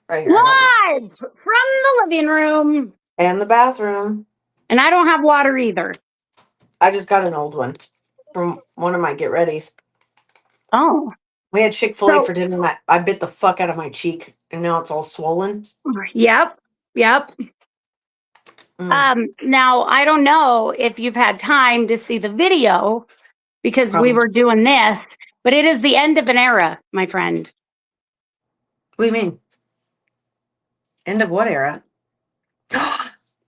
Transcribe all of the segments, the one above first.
Right here. Live from the living room. And the bathroom. And I don't have water either. I just got an old one from one of my get readies. Oh. We had Chick-fil-A for dinner. And I bit the fuck out of my cheek, and now it's all swollen. Yep. Now, I don't know if you've had time to see the video because we were doing this, but it is the end of an era, my friend. What do you mean? End of what era?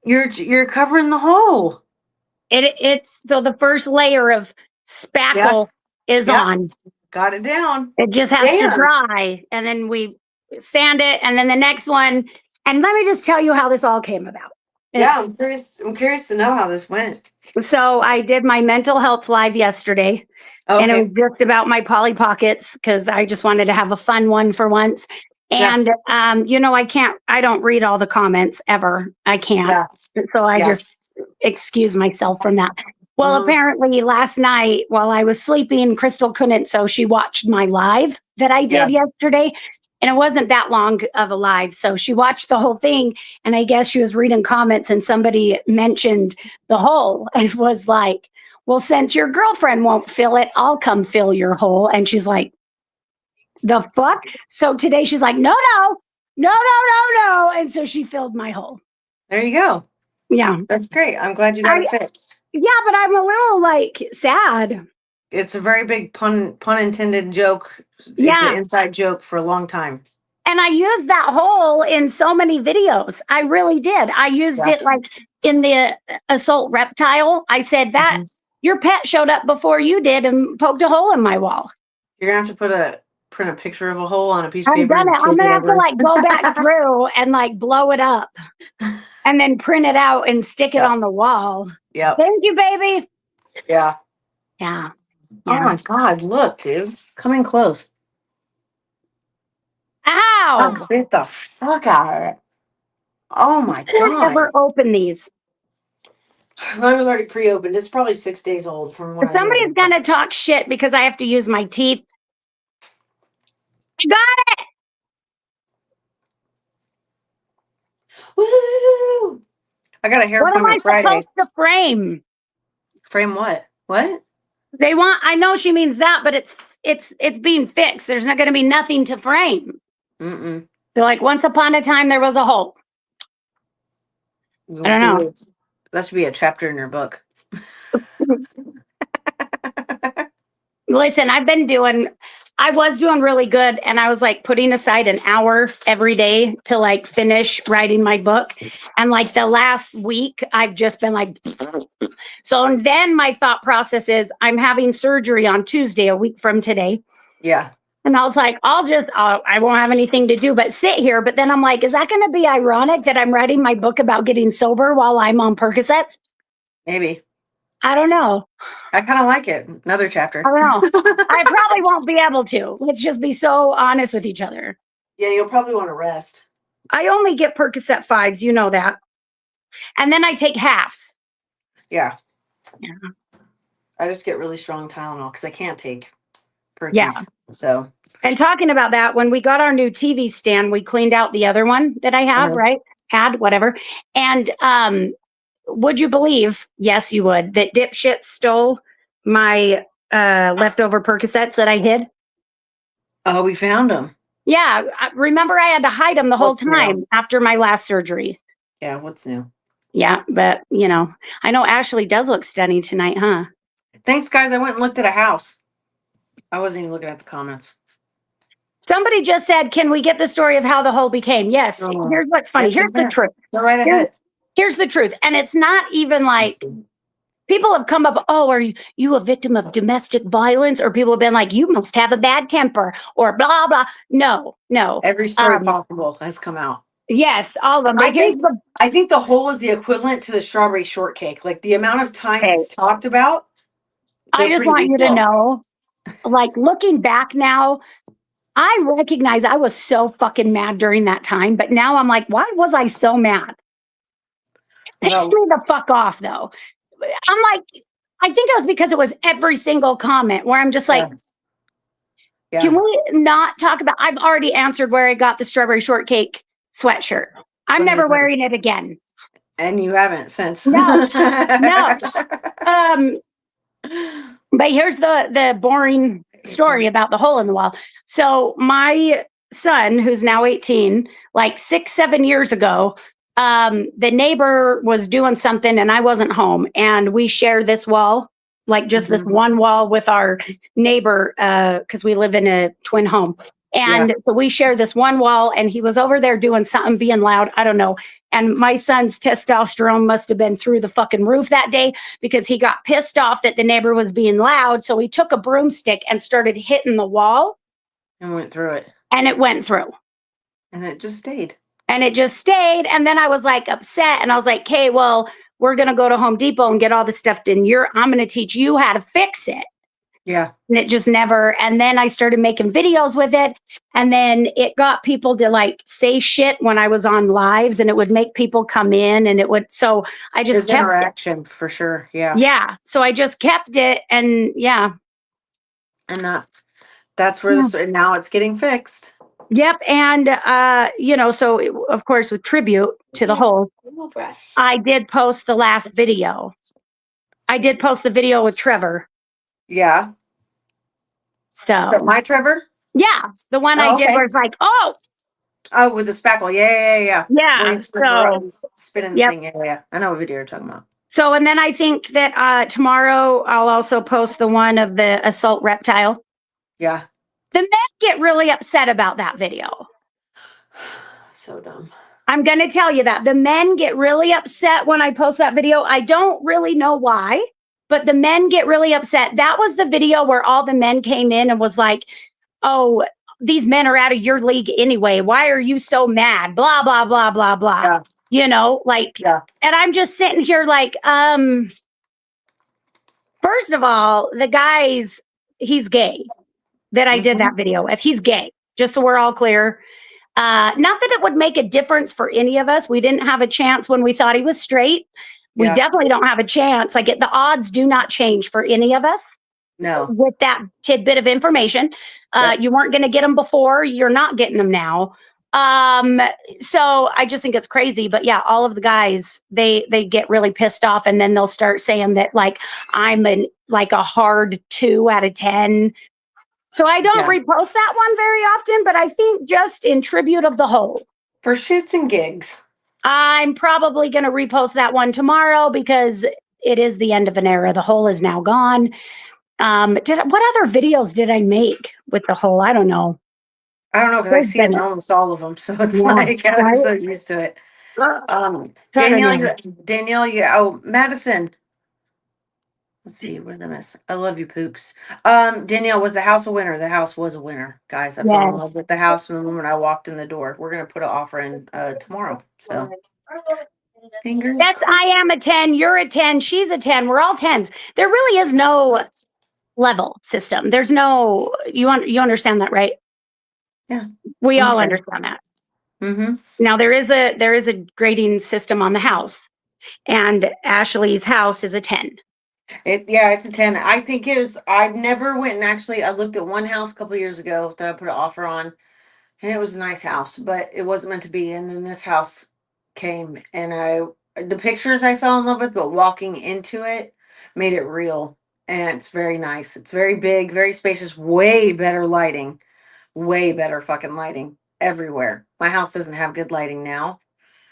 You're covering the hole. It's so the first layer of spackle is on. Got it down. It just has to dry, and then we sand it, and then the next one. And let me just tell you how this all came about. I'm curious to know how this went. So I did my mental health live yesterday, and it was just about my Polly Pockets because I just wanted to have a fun one for once. And I don't read all the comments ever. I can't. So I just excuse myself from that. Well, apparently last night while I was sleeping, Crystal couldn't, so she watched my live that I did yesterday. And it wasn't that long of a live. So she watched the whole thing. And I guess she was reading comments and somebody mentioned the hole and was like, well, since your girlfriend won't fill it, I'll come fill your hole. And she's like, the fuck? So today she's like, no. And so she filled my hole. There you go. Yeah. That's great. I'm glad you got it fixed. Yeah, but I'm a little sad. It's a very big pun intended joke. It's an inside joke for a long time. And I used that hole in so many videos. I really did. I used it like in the assault reptile. I said that your pet showed up before you did and poked a hole in my wall. You're gonna have to print a picture of a hole on a piece of paper. I'm gonna have to go back through and blow it up and then print it out and stick it on the wall. Yeah. Thank you, baby. Yeah. Yeah. Oh my God, look, dude. Coming close. Ow! Get the fuck out of it. Oh my God. Never open these. Mine was already pre-opened. It's probably 6 days old from when somebody's gonna talk shit because I have to use my teeth. You got it! Woo! I got a hair appointment Friday. What am I supposed to frame? Frame what? What? They want. I know she means that, but it's being fixed. There's not going to be nothing to frame. They're like, once upon a time there was a hole. I don't know. That should be a chapter in your book. Listen, I was doing really good, and I was putting aside an hour every day to finish writing my book. And the last week, I've just been so then my thought process is I'm having surgery on Tuesday, a week from today. Yeah. And I was like, I won't have anything to do but sit here. But then I'm like, is that going to be ironic that I'm writing my book about getting sober while I'm on Percocets? Maybe. I don't know. I kind of like it. Another chapter. I don't know. I probably won't be able to. Let's just be so honest with each other. Yeah, you'll probably want to rest. I only get Percocet 5s. You know that. And then I take halves. Yeah. I just get really strong Tylenol because I can't take Percocet. Yeah. So. And talking about that, when we got our new TV stand, we cleaned out the other one that I have, right? Whatever. And would you believe, yes, you would, that dipshit stole my leftover Percocets that I hid? Oh, we found them. Yeah. Remember, I had to hide them the whole time after my last surgery. Yeah. What's new? Yeah. But, I know Ashley does look stunning tonight, huh? Thanks, guys. I went and looked at a house. I wasn't even looking at the comments. Somebody just said, can we get the story of how the hole became? Yes. Here's what's funny. Here's the truth. Go right ahead. Here's the truth. And it's not even people have come up, oh, are you a victim of domestic violence? Or people have been like, you must have a bad temper or blah, blah. No. Every story possible has come out. Yes, all of them. I think the hole is the equivalent to the strawberry shortcake. The amount of times it's talked about. I just want you to know, looking back now, I recognize I was so fucking mad during that time. But now I'm like, why was I so mad? Piss me the fuck off, though. I'm like, I think it was because it was every single comment where I'm just like, can we not talk about, I've already answered where I got the strawberry shortcake sweatshirt. I'm never wearing it again. And you haven't since. No, no. But here's the boring story about the hole in the wall. So my son, who's now 18, like 6, 7 years ago, the neighbor was doing something and I wasn't home, and we share this wall, like just this one wall with our neighbor, because we live in a twin home. And so we share this one wall, and he was over there doing something, being loud. I don't know. And my son's testosterone must have been through the fucking roof that day, because he got pissed off that the neighbor was being loud. So he took a broomstick and started hitting the wall. And went through it. And it went through. And it just stayed. And it just stayed. And then I was like upset. And I was like, okay, well, we're going to go to Home Depot and get all this stuff in. I'm going to teach you how to fix it. Yeah. And it just never. And then I started making videos with it. And then it got people to like say shit when I was on lives, and it would make people come in, and it would. So I just kept interaction for sure. Yeah. Yeah. So I just kept it. And yeah. And that's where now it's getting fixed. Yep. And, so of course, with tribute to the hole, I did post the last video. I did post the video with Trevor. Yeah. So my Trevor? Yeah. The one I did was like, oh, with the spackle. Yeah. Yeah. So spinning the thing. Yeah. I know what video you're talking about. So, and then I think that tomorrow I'll also post the one of the assault reptile. Yeah. The men get really upset about that video. So dumb. I'm going to tell you that. The men get really upset when I post that video. I don't really know why, but the men get really upset. That was the video where all the men came in and was like, oh, these men are out of your league anyway. Why are you so mad? Blah, blah, blah, blah, blah. Yeah. And I'm just sitting here like, first of all, the guy's, he's gay that I did that video with. He's gay, just so we're all clear. Not that it would make a difference for any of us. We didn't have a chance when we thought he was straight. We definitely don't have a chance. Like the odds do not change for any of us. No. With that tidbit of information. You weren't going to get them before. You're not getting them now. So I just think it's crazy. But yeah, all of the guys, they get really pissed off, and then they'll start saying that like I'm a hard 2 out of 10. So I don't repost that one very often, but I think just in tribute of the hole. For shits and gigs. I'm probably going to repost that one tomorrow, because it is the end of an era. The hole is now gone. What other videos did I make with the hole? I don't know. I don't know, because I see it in almost all of them. So it's like I'm so used to it. Danielle, Madison. Let's see, what did I miss? I love you, Pooks. Danielle, was the house a winner? The house was a winner, guys. I fell in love with the house from the moment I walked in the door. We're gonna put an offer in tomorrow. So fingers. Yes, I am a 10. You're a 10. She's a 10. We're all 10s. There really is no level system. There's no. You understand that, right? Yeah, we all understand that. Mm-hmm. Now there is a grading system on the house, and Ashley's house is a 10. It's a 10. I think I've never went and I looked at one house a couple years ago that I put an offer on, and it was a nice house, but it wasn't meant to be. And then this house came, and the pictures I fell in love with, but walking into it made it real. And it's very nice. It's very big, very spacious, way better lighting, way better fucking lighting everywhere. My house doesn't have good lighting now.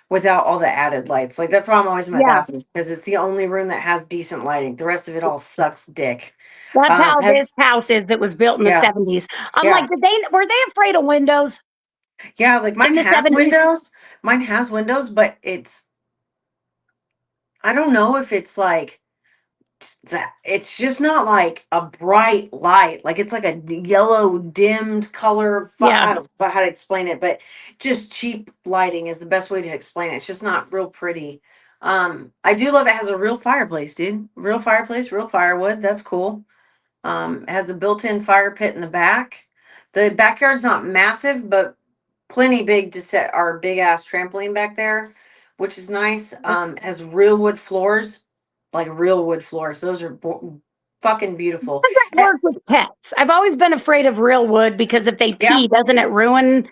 Without all the added lights. Like, that's why I'm always in my bathroom, because it's the only room that has decent lighting. The rest of it all sucks dick. That's how this house is, that was built in the 70s. I'm like, were they afraid of windows? Yeah, like mine has 70s? Windows. Mine has windows, but I don't know if it's like that. It's just not like a bright light. Like, it's like a yellow dimmed color. I don't know how to explain it, but just cheap lighting is the best way to explain it. It's just not real pretty. I do love it has a real fireplace, dude. Real fireplace, real firewood. That's cool. It has a built-in fire pit in the back. The backyard's not massive, but plenty big to set our big ass trampoline back there, which is nice. It has real wood floors. Like real wood floors. Those are fucking beautiful. How does that work with pets? I've always been afraid of real wood, because if they pee, doesn't it ruin?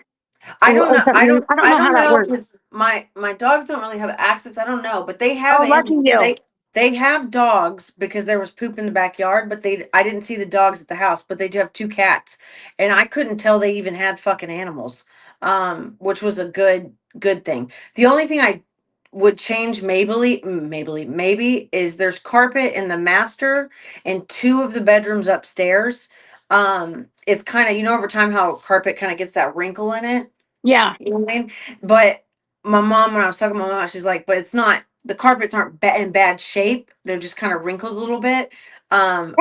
I don't know. I don't. I don't I know how don't that know works. because my dogs don't really have access. I don't know, but they have Oh, lucky animals. you. They have dogs because there was poop in the backyard. But I didn't see the dogs at the house. But they do have two cats, and I couldn't tell they even had fucking animals. Which was a good thing. The only thing I would change maybe is there's carpet in the master and two of the bedrooms upstairs. It's kind of, over time how carpet kind of gets that wrinkle in it. Yeah. You know what I mean? But my mom, when I was talking to my mom, she's like, but it's not, the carpets aren't in bad shape. They're just kind of wrinkled a little bit.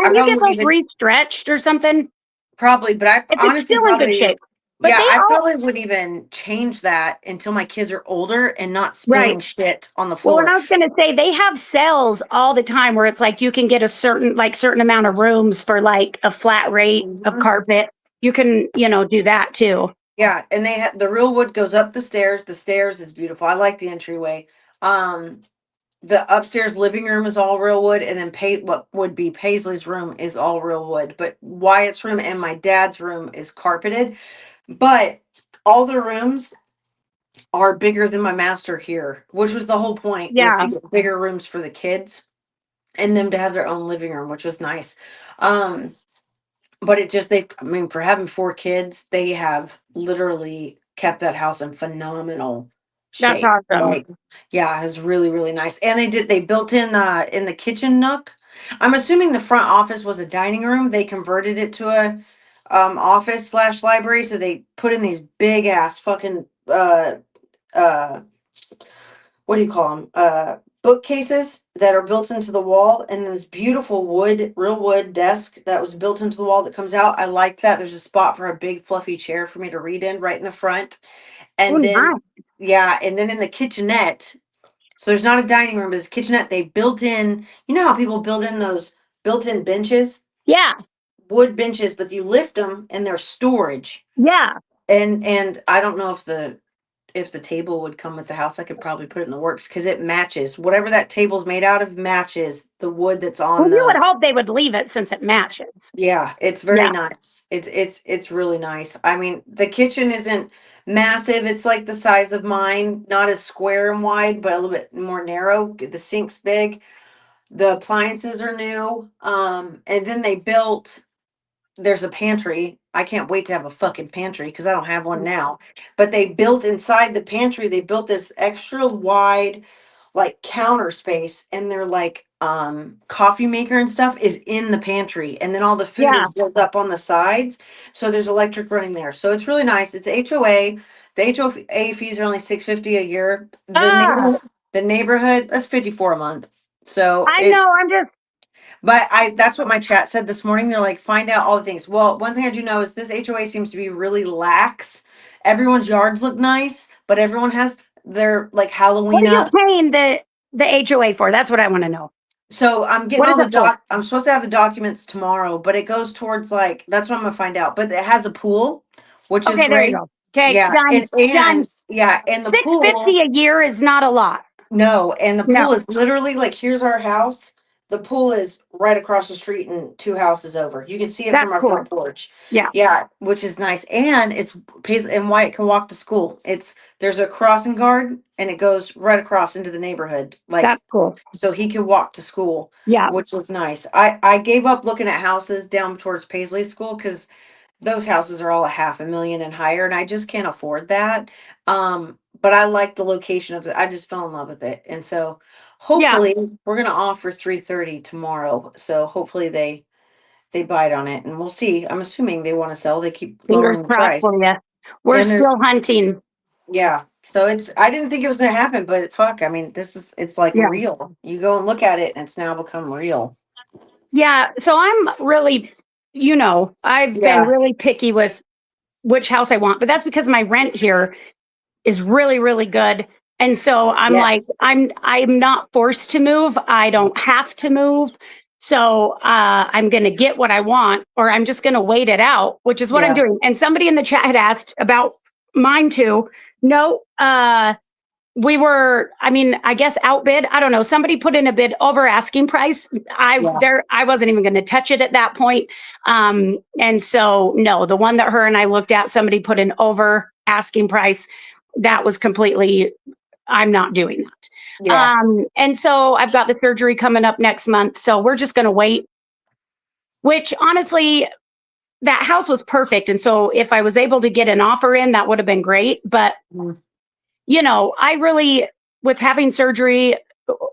I And you probably get would those even, re-stretched or something probably, but I if it's honestly still in good probably, shape. But yeah, they I all probably would even change that until my kids are older and not right. spilling shit on the Well, and floor. I was going to say they have sales all the time where it's like you can get a certain amount of rooms for like a flat rate of Mhm. carpet. You can, do that too. Yeah, and they have the real wood goes up the stairs. The stairs is beautiful. I like the entryway. Um, the upstairs living room is all real wood, and then what would be Paisley's room is all real wood. But Wyatt's room and my dad's room is carpeted. But all the rooms are bigger than my master here, which was the whole point, was to Yeah, get bigger rooms for the kids and them to have their own living room, which was nice. Um, but I mean, for having four kids, they have literally kept that house in phenomenal that's shape. awesome. Like, yeah, it was really, really nice. And they built in the kitchen nook. I'm assuming the front office was a dining room. They converted it to a office slash library. So they put in these big ass fucking uh what do you call them? Bookcases that are built into the wall, and this beautiful real wood desk that was built into the wall that comes out. I like that. There's a spot for a big fluffy chair for me to read in right in the front. Oh, And then, nice. yeah, and then in the kitchenette, so there's not a dining room, but it's a kitchenette. They built in, you know how people build in those built in benches, Yeah, wood benches, but you lift them and they're storage. yeah. And I don't know if the table would come with the house. I could probably put it in the works because it matches whatever that table's made out of, matches the wood that's Well, on you would those. hope they would leave it since it matches. Yeah, it's very Yeah, nice. It's really nice. I mean, the kitchen isn't massive. It's like the size of mine, not as square and wide, but a little bit more narrow. The sink's big. The appliances are new. And then there's a pantry. I can't wait to have a fucking pantry because I don't have one now. But they built inside the pantry, they built this extra wide like counter space, and their like coffee maker and stuff is in the pantry, and then all the food yeah. is built up on the sides. So there's electric running there. So it's really nice. It's HOA. The HOA fees are only $650 a year. Ah, The neighborhood, that's 54 a month. So I know. it's I'm just but that's what my chat said this morning. They're like, find out all the things. Well, one thing I do know is this HOA seems to be really lax. Everyone's yards look nice, but everyone has their like what Halloween are you up. paying the HOA for? That's what I want to know. So I'm getting What is all the it for? I'm supposed to have the documents tomorrow, but it goes towards like that's what I'm gonna find out. But it has a pool, which is Okay, there you great. go. Okay, Yeah, done. Done. and the pool. 650 a year is not a lot. No, and the No, pool is literally like here's our house. The pool is right across the street and two houses over. You can see it that's from our cool. front porch. Yeah, Yeah, which is nice. And it's pays and Wyatt can walk to school. There's a crossing guard and it goes right across into the neighborhood. Like that's cool. so he can walk to school, Yeah, which was nice. I gave up looking at houses down towards Paisley School because those houses are all a half a million and higher, and I just can't afford that. But I like the location of it. I just fell in love with it. And so yeah. hopefully we're gonna offer 330 tomorrow. So hopefully they bite on it and we'll see. I'm assuming they want to sell. They keep Fingers lowering the crossed price. for you. We're And there's still hunting. yeah. So I didn't think it was gonna happen, but fuck, I mean, it's like Yeah, real. You go and look at it and it's now become real. yeah. So I'm really, I've been Yeah. really picky with which house I want, but that's because my rent here is really, really good. And so I'm like, Yes. I'm not forced to move. I don't have to move. So I'm gonna get what I want, or I'm just gonna wait it out, which is what I'm Yeah. doing. And somebody in the chat had asked about mine too. No, we were, I mean, I guess outbid. I don't know. Somebody put in a bid over asking price. Yeah. I wasn't even going to touch it at that point. And so no, the one that her and I looked at, somebody put in over asking price, that was completely, I'm not doing that. Yeah. And so I've got the surgery coming up next month. So we're just going to wait, which honestly, that house was perfect. And so if I was able to get an offer in, that would have been great. But, Mm. I really, with having surgery,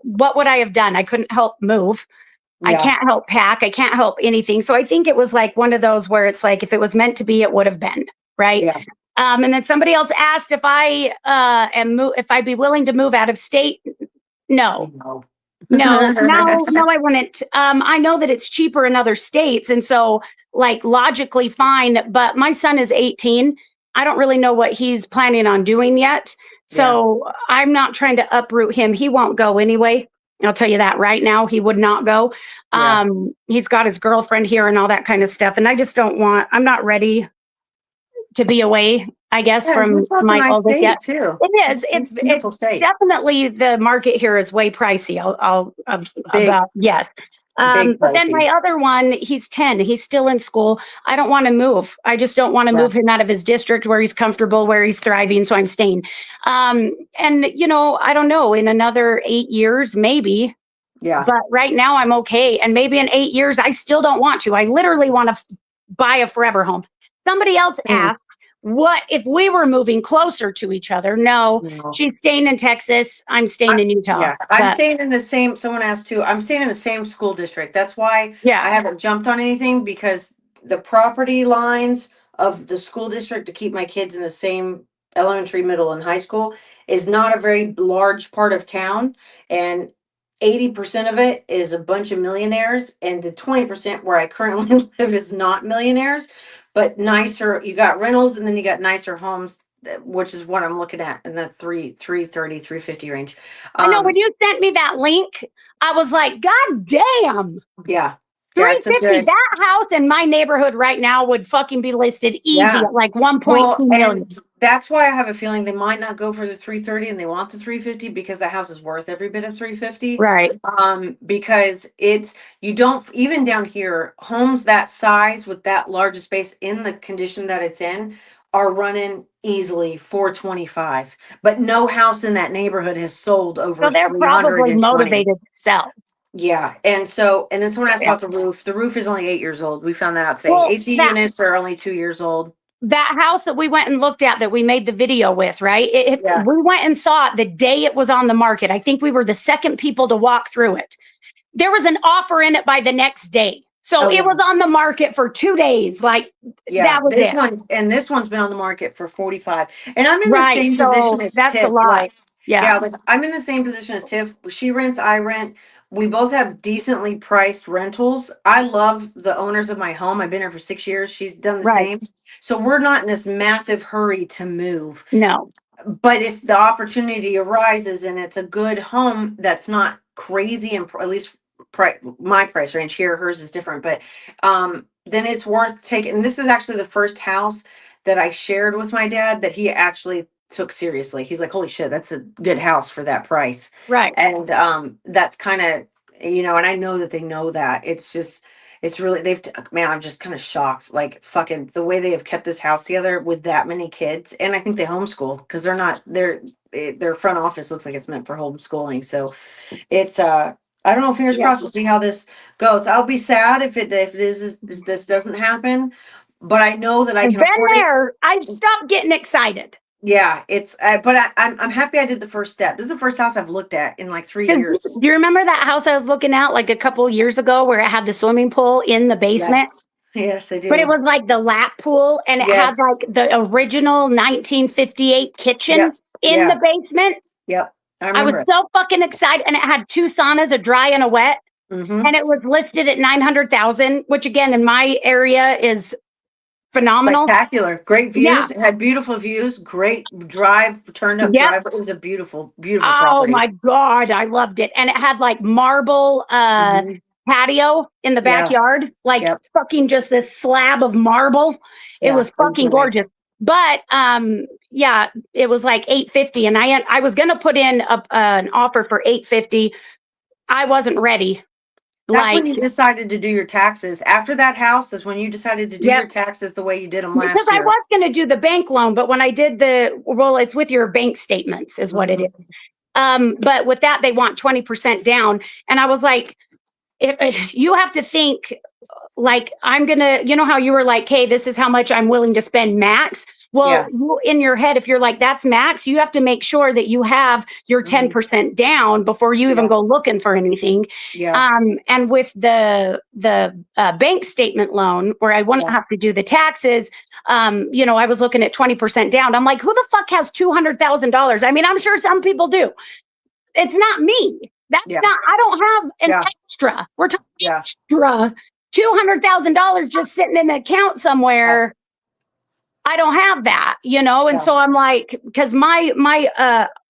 what would I have done? I couldn't help move. I Yeah. can't help pack. I can't help anything. So I think it was like one of those where it's like, if it was meant to be, it would have been, right? Yeah. And then somebody else asked if if I'd be willing to move out of state. No, No. no, I wouldn't. I know that it's cheaper in other states, and so like logically fine. But my son is 18. I don't really know what he's planning on doing yet. Yeah. So I'm not trying to uproot him. He won't go anyway. I'll tell you that right now. He would not go. Yeah. He's got his girlfriend here and all that kind of stuff. And I just don't want, I'm not ready to be away, I guess, Yeah, from Utah's a my nice oldest yet. state too. It is. It's It's a beautiful state. definitely, the market here is way pricey. I'll Big, about, yes. big But then pricey. my other one, he's 10. He's still in school. I don't want to move. I just don't want to Yeah. move him out of his district where he's comfortable, where he's thriving. So I'm staying. And I don't know, in another 8 years, maybe. Yeah. But right now I'm okay. And maybe in 8 years, I still don't want to. I literally want to buy a forever home. Somebody else Same. asked, what if we were moving closer to each other? No, No. she's staying in Texas. I'm staying in Utah. Yeah, I'm But staying in the same, someone asked too, I'm staying in the same school district. That's why yeah, I haven't jumped on anything, because the property lines of the school district to keep my kids in the same elementary, middle, and high school is not a very large part of town. And 80% of it is a bunch of millionaires, and the 20% where I currently live is not millionaires, but nicer. You got rentals, and then you got nicer homes, which is what I'm looking at in the 330, 350 range. I know Um, when you sent me that link, I was like, God damn. yeah. Yeah, it's a 350, good. that house in my neighborhood right now would fucking be listed easy Yeah. at like 1.2 Well, million. and that's why I have a feeling they might not go for the 330 and they want the 350, because the house is worth every bit of 350. Right. Because it's, you don't, even down here, homes that size with that large space in the condition that it's in are running easily 425. But no house in that neighborhood has sold So over they're probably 320. motivated to sell. Yeah, and so, and then someone asked Yeah. about the roof. The roof is only 8 years old. We found that out today. Well, AC units are only 2 years old. that house that we went and looked at that we made the video with, right? Yeah. We went and saw it the day it was on the market. I think we were the second people to walk through it. There was an offer in it by the next day. So Oh, it yeah. was on the market for 2 days. Like, Yeah, that was this it. one, and this one's been on the market for 45. And I'm in the Right. same position So as that's a Tiff. lot. Like, Yeah. yeah, like I'm in the same position as Tiff. She rents, I rent. We both have decently priced rentals. I love the owners of my home. I've been here for 6 years. She's done the Right. same. So we're not in this massive hurry to move. No. But if the opportunity arises and it's a good home that's not crazy, and at least my price range here, hers is different, but then it's worth taking. And this is actually the first house that I shared with my dad that he actually took seriously. He's like, holy shit, that's a good house for that price. Right. And that's kind of, and I know that they know that. It's just, it's really, man, I'm just kind of shocked. Like, fucking the way they have kept this house together with that many kids. And I think they homeschool, because their front office looks like it's meant for homeschooling. So it's, I don't know, fingers Yeah. crossed, we'll see how this goes. I'll be sad if this doesn't happen, but I know that I I've can been afford it. there. I stopped getting excited. Yeah, it's, but I'm happy I did the first step. This is the first house I've looked at in like 3 years. Do you remember that house I was looking at like a couple years ago where it had the swimming pool in the basement? Yes. Yes, I But it do. was like the lap pool, and it had Yes. like the original 1958 kitchen Yep. in the Yeah. basement. Yep. I I was remember it. so fucking excited, and it had two saunas, a dry and a wet, Mm-hmm. and it was listed at 900,000, which again in my area is phenomenal. Spectacular. Great Yeah. views. It had beautiful views. Great drive, turned up Yep. drive. It was a beautiful, beautiful Oh property. my God, I loved it. And it had like marble Mhm. patio in the Yeah. backyard, like Yep. fucking just this slab of marble. It Yeah. was fucking really nice. gorgeous. But yeah, it was like 850, and I was gonna put in an offer for 850. I wasn't ready. That's when Like, you decided to do your taxes. After that house is when you decided to do yep. your taxes the way you did them Because last I year. was going to do the bank loan, but when I did it's with your bank statements, is what it Mhm. is. But with that, they want 20% down. And I was like, you have to think like I'm gonna, you know how you were like, hey, this is how much I'm willing to spend max. Well, Yeah. you, in your head, if you're like, that's max, you have to make sure that you have your Mhm. 10% down before you even Yeah. go looking for anything. Yeah. And with the bank statement loan, where I wouldn't Yeah. have to do the taxes, I was looking at 20% down. I'm like, who the fuck has $200,000? I mean, I'm sure some people do. It's not me. That's Yeah. not, I don't have an Yeah. extra. We're talking Yeah. extra $200,000 just sitting in an account Yeah. somewhere. I don't have that, and Yeah. so I'm like, because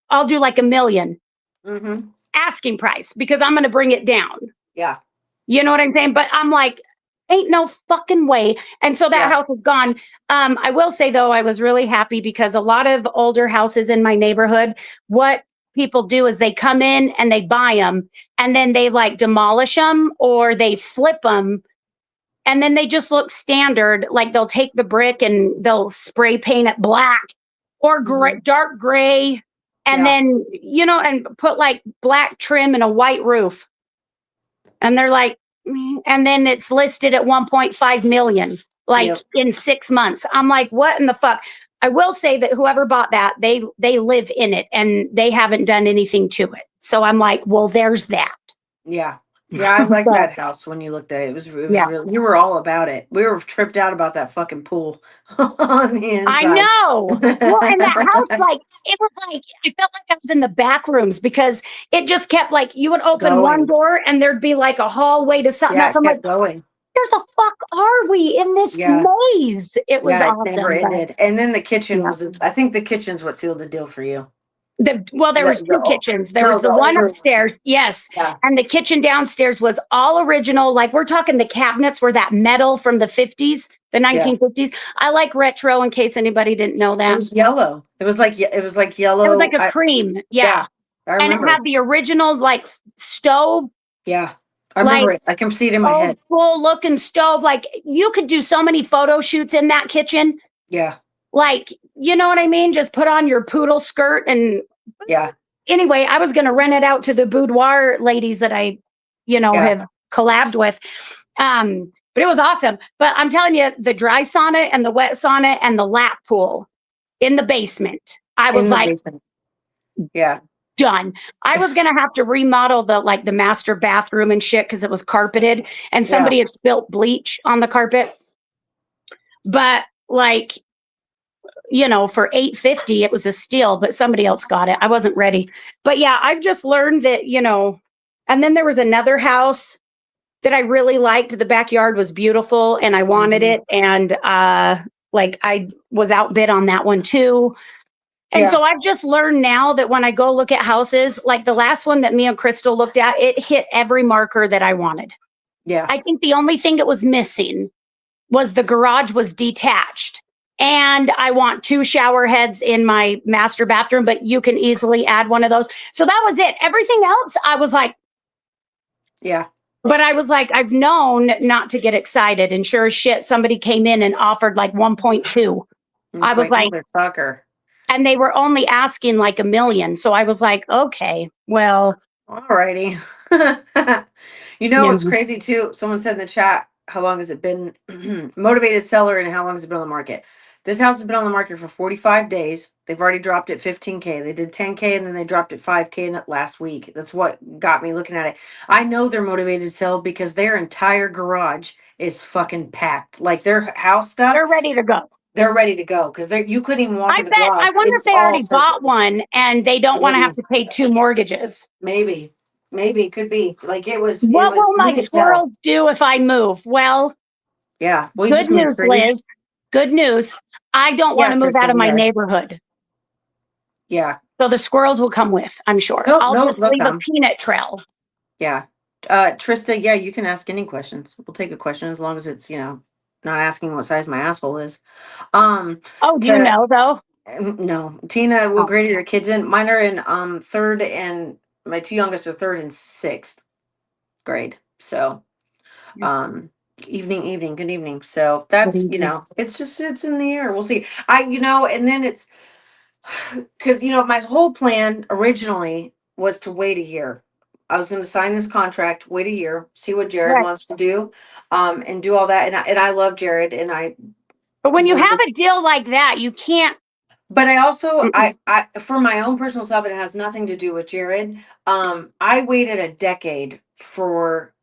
I'll do like 1 million Mhm. asking price because I'm going to bring it down. Yeah. You know what I'm saying? But I'm like, ain't no fucking way. And so that Yeah. house is gone. I will say though, I was really happy because a lot of older houses in my neighborhood, what people do is they come in and they buy them and then they like demolish them or they flip them and then they just look standard. Like they'll take the brick and they'll spray paint it black or gray, Mhm. dark gray, and Yeah. then and put like black trim and a white roof. And they're like, and then it's listed at 1.5 million, like Yep. in 6 months. I'm like, what in the fuck? I will say that whoever bought that, they live in it and they haven't done anything to it. So I'm like, well, there's that. Yeah. Yeah, I liked So that house when you looked at it. It was yeah. really, you were all about it. We were tripped out about that fucking pool on the I inside. know. Well, and that house, like, it was like, I felt like I was in the back rooms because it just kept like, you would open one Going. door and there'd be like a hallway to something Yeah, else. it I'm like, kept going. where the fuck are we in this Yeah. maze? It was Yeah, it never awesome. But ended. And then the kitchen yeah. was, I think the kitchen's what sealed the deal for you. Well, there was The two oh, kitchens. There no, was the the one older one. upstairs, yes, Yeah. and the kitchen downstairs was all original. Like we're talking, the cabinets were that metal from the 50s, the Yeah. 1950s. I like retro. In case anybody didn't know It that, was yellow. It was like it was yellow. like a cream, yeah, Yeah, I and it remember. had the original like stove, Yeah. I like remember it. I can see it in my old head. school looking stove. Like you could do so many photo shoots in that kitchen. Yeah. Like, you know what I mean? Just put on your poodle skirt and Yeah. anyway, I was going to rent it out to the boudoir ladies that I, Yeah. have collabed with. But it was awesome. But I'm telling you, the dry sauna and the wet sauna and the lap pool in the basement, I was In the like, basement. Yeah. done. I was going to have to remodel the master bathroom and shit because it was carpeted and Yeah. somebody had spilt bleach on the carpet. But like, for 850, it was a steal, but somebody else got it. I wasn't ready. But yeah, I've just learned that, and then there was another house that I really liked. The backyard was beautiful and I wanted Mhm. it. And like I was outbid on that one too. And Yeah. so I've just learned now that when I go look at houses, like the last one that me and Crystal looked at, it hit every marker that I wanted. Yeah. I think the only thing it was missing was the garage was detached. And I want 2 shower heads in my master bathroom, but you can easily add one of those. So that was it. Everything else, I was like, Yeah. but I was like, I've known not to get excited. And sure as shit, somebody came in and offered like 1.2. And I it's was like, like, motherfucker. and they were only asking like 1 million. So I was like, okay, well, Alrighty. yeah. What's crazy too? Someone said in the chat, how long has it been motivated seller and how long has it been on the market? This house has been on the market for 45 days. They've already dropped it 15K. They did 10K and then they dropped it 5K in it last week. That's what got me looking at it. I know they're motivated to sell because their entire garage is fucking packed. Like their house stuff, They're ready to go. they're ready to go because you couldn't even walk I in the bet, garage. I wonder if It's they all already bought one and they don't want to have maybe, to pay 2 mortgages. maybe, maybe it could be like it What will was my need to sell. squirrels do if I move? Well, Yeah, well, you good just move news, trees. Liz. Good news. I don't want Yeah, to move out Tristan, of my yeah, neighborhood. yeah. So the squirrels will come with, I'm sure. No, I'll no, just they'll leave a come. peanut trail. Yeah, Trista, yeah, you can ask any questions. We'll take a question as long as it's not asking what size my asshole is. Oh, do you To know though? no, Tina, what Oh, grade are your kids in? Mine are in third, and my two youngest are third and sixth grade. So, Yeah. um, evening, good evening. So Good that's, evening. it's just, it's in the air. We'll see. And then it's, because, my whole plan originally was to wait a year. I was going to sign this contract, wait a year, see what Jared Right. wants to do, and do all that. And I love Jared, and I But when you will have just. a deal like that, you can't. But I also, Mm-mm. I for my own personal stuff, it has nothing to do with Jared. I waited a decade for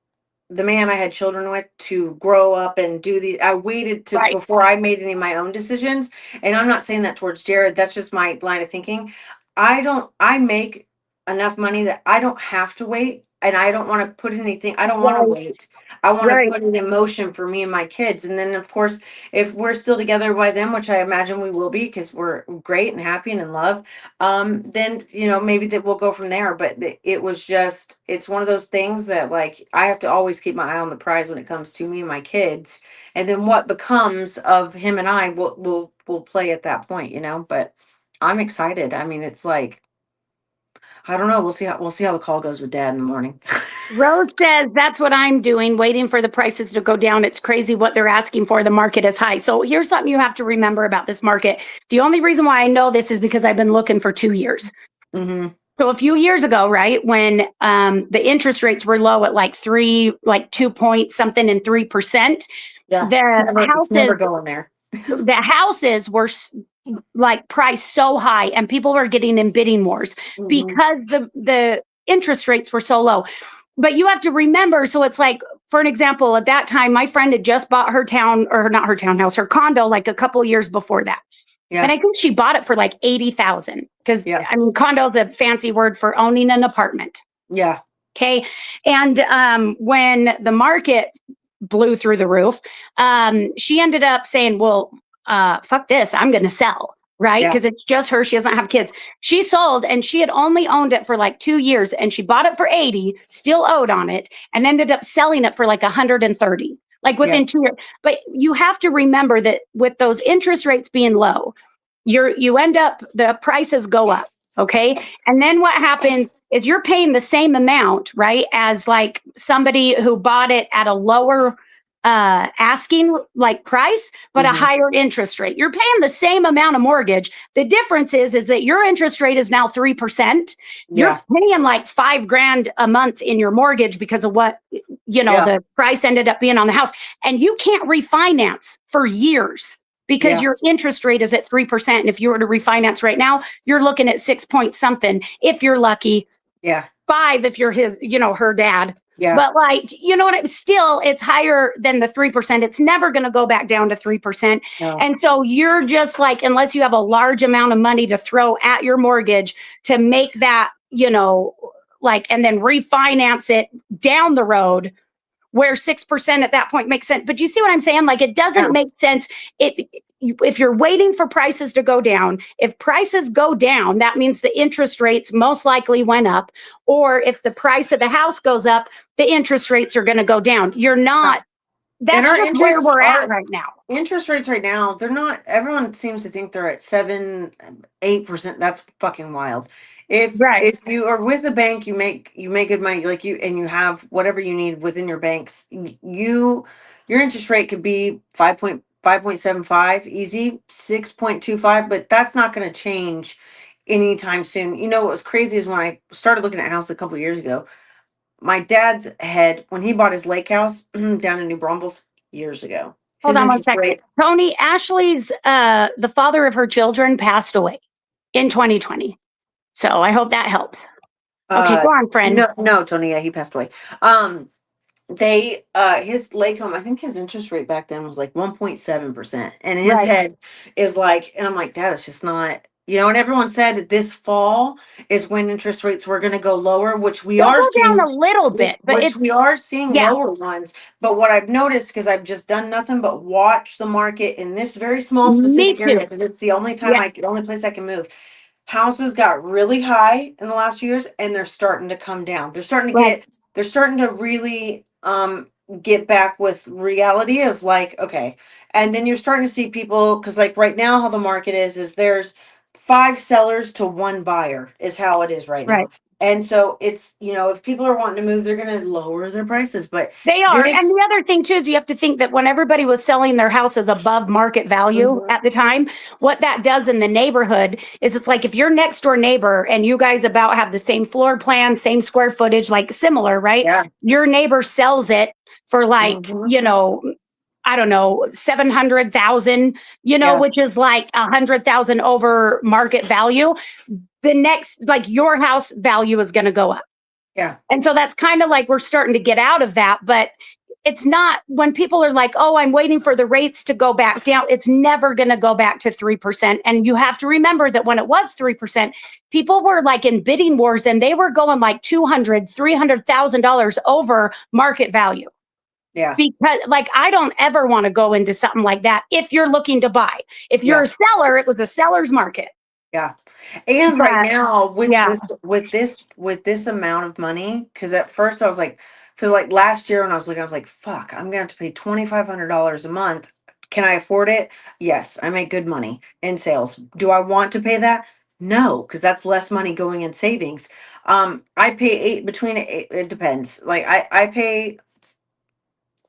the man I had children with to grow up and do these. I waited to Right. before I made any of my own decisions. And I'm not saying that towards Jared. That's just my line of thinking. I make enough money that I don't have to wait. And I don't want to put anything, I don't want to Right. wait. I want to Right. put an emotion for me and my kids. And then, of course, if we're still together by then, which I imagine we will be because we're great and happy and in love, then maybe that we'll go from there. But it was just, it's one of those things that, like, I have to always keep my eye on the prize when it comes to me and my kids, and then what becomes of him and I will play at that point. But I'm excited. I mean, it's like, I don't know, we'll see how the call goes with Dad in the morning. Rose says that's what I'm doing, waiting for the prices to go down. It's crazy what they're asking for. The market is high. So here's something you have to remember about this market. The only reason why I know this is because I've been looking for 2 years. Hmm. So a few years ago, right, when the interest rates were low at like 2 point something and 3%, Yeah, the it's never going there. houses were like priced so high, and people were getting in bidding wars Hmm. because the interest rates were so low. But you have to remember, so it's like, for an example, at that time, my friend had just bought her town, or not her townhouse, her condo, like a couple years before that. And Yeah, I think she bought it for like 80,000, because yeah, I mean, condo is a fancy word for owning an apartment. yeah, Okay. And when the market blew through the roof, she ended up saying, well, fuck this, I'm going to sell. Right. yeah, Because it's just her. She doesn't have kids. She sold, and she had only owned it for like 2 years, and she bought it for 80, still owed on it, and ended up selling it for like 130, like yeah, within 2 years. But you have to remember that with those interest rates being low, you end up, the prices go up. Okay. And then what happens is you're paying the same amount, right, as like somebody who bought it at a lower asking like price, but a hmm, higher interest rate. You're paying the same amount of mortgage. The difference is that your interest rate is now 3%. You're yeah, paying like 5 grand a month in your mortgage because of what yeah, the price ended up being on the house. And you can't refinance for years because yeah, your interest rate is at 3%. And if you were to refinance right now, you're looking at 6 point something if you're lucky, yeah, 5 if you're her dad. yeah. But like, still, it's higher than the 3%. It's never going to go back down to 3%. No. And so you're just like, unless you have a large amount of money to throw at your mortgage to make that, like, and then refinance it down the road, where 6% at that point makes sense. But you see what I'm saying? Like, it doesn't Yeah. make sense if you're waiting for prices to go down. If prices go down, that means the interest rates most likely went up. Or if the price of the house goes up, the interest rates are going to go down. You're not, And that's our just where interest, we're at our right now. interest rates right now, they're not, everyone seems to think they're at 7, 8%. That's fucking wild. If Right, if you are with a bank, you make good money, like, and you have whatever you need within your banks, your interest rate could be 5.75 easy, 6.25, but that's not going to change anytime soon. What was crazy is when I started looking at houses a couple years ago, my dad's head, when he bought his lake house down in New Braunfels years ago, hold his on one interest second. rate, Tony, Ashley's the father of her children passed away in 2020. So I hope that helps. Okay, uh go on, friend. no, no, Tony, yeah, he passed away. um they his lake home, I think his interest rate back then was like 1.7%, and his Right. head is like, and I'm like, Dad, it's just not, and everyone said this fall is when interest rates were going to go lower, which we They'll are go seeing, down a little bit, but which it's, we are seeing yeah, lower ones. But what I've noticed, because I've just done nothing but watch the market in this very small me specific area, too. because it's the only Yeah, the only place I can move. Houses got really high in the last few years, and they're starting to come down. right. They're starting to really get back with reality of, like, okay. And then you're starting to see people, because, like, right now how the market is there's 5 sellers to 1 buyer is how it is right Right. now. And so it's, if people are wanting to move, they're going to lower their prices. But They are. And this, the other thing too is you have to think that when everybody was selling their houses above market value Mhm. at the time, what that does in the neighborhood is it's like if your next door neighbor and you guys about have the same floor plan, same square footage, like similar, right? Yeah. Your neighbor sells it for like, Hmm. I don't know, 700,000, Yeah. which is like 100,000 over market value. The next, like your house value is going to go up. Yeah. And so that's kind of like we're starting to get out of that. But it's not when people are like, oh, I'm waiting for the rates to go back down. It's never going to go back to 3%. And you have to remember that when it was 3%, people were like in bidding wars and they were going like $200,000, $300,000 over market value. Yeah. Because like I don't ever want to go into something like that if you're looking to buy. If you're Yeah. a seller, it was a seller's market. Yeah. And right But now with yeah, this amount of money, because at first I was like, feel like last year when I was looking, I was like, fuck, I'm gonna have to pay $2,500 a month. Can I afford it? Yes, I make good money in sales. Do I want to pay that? No, because that's less money going in savings. I pay between eight, it depends. Like I pay,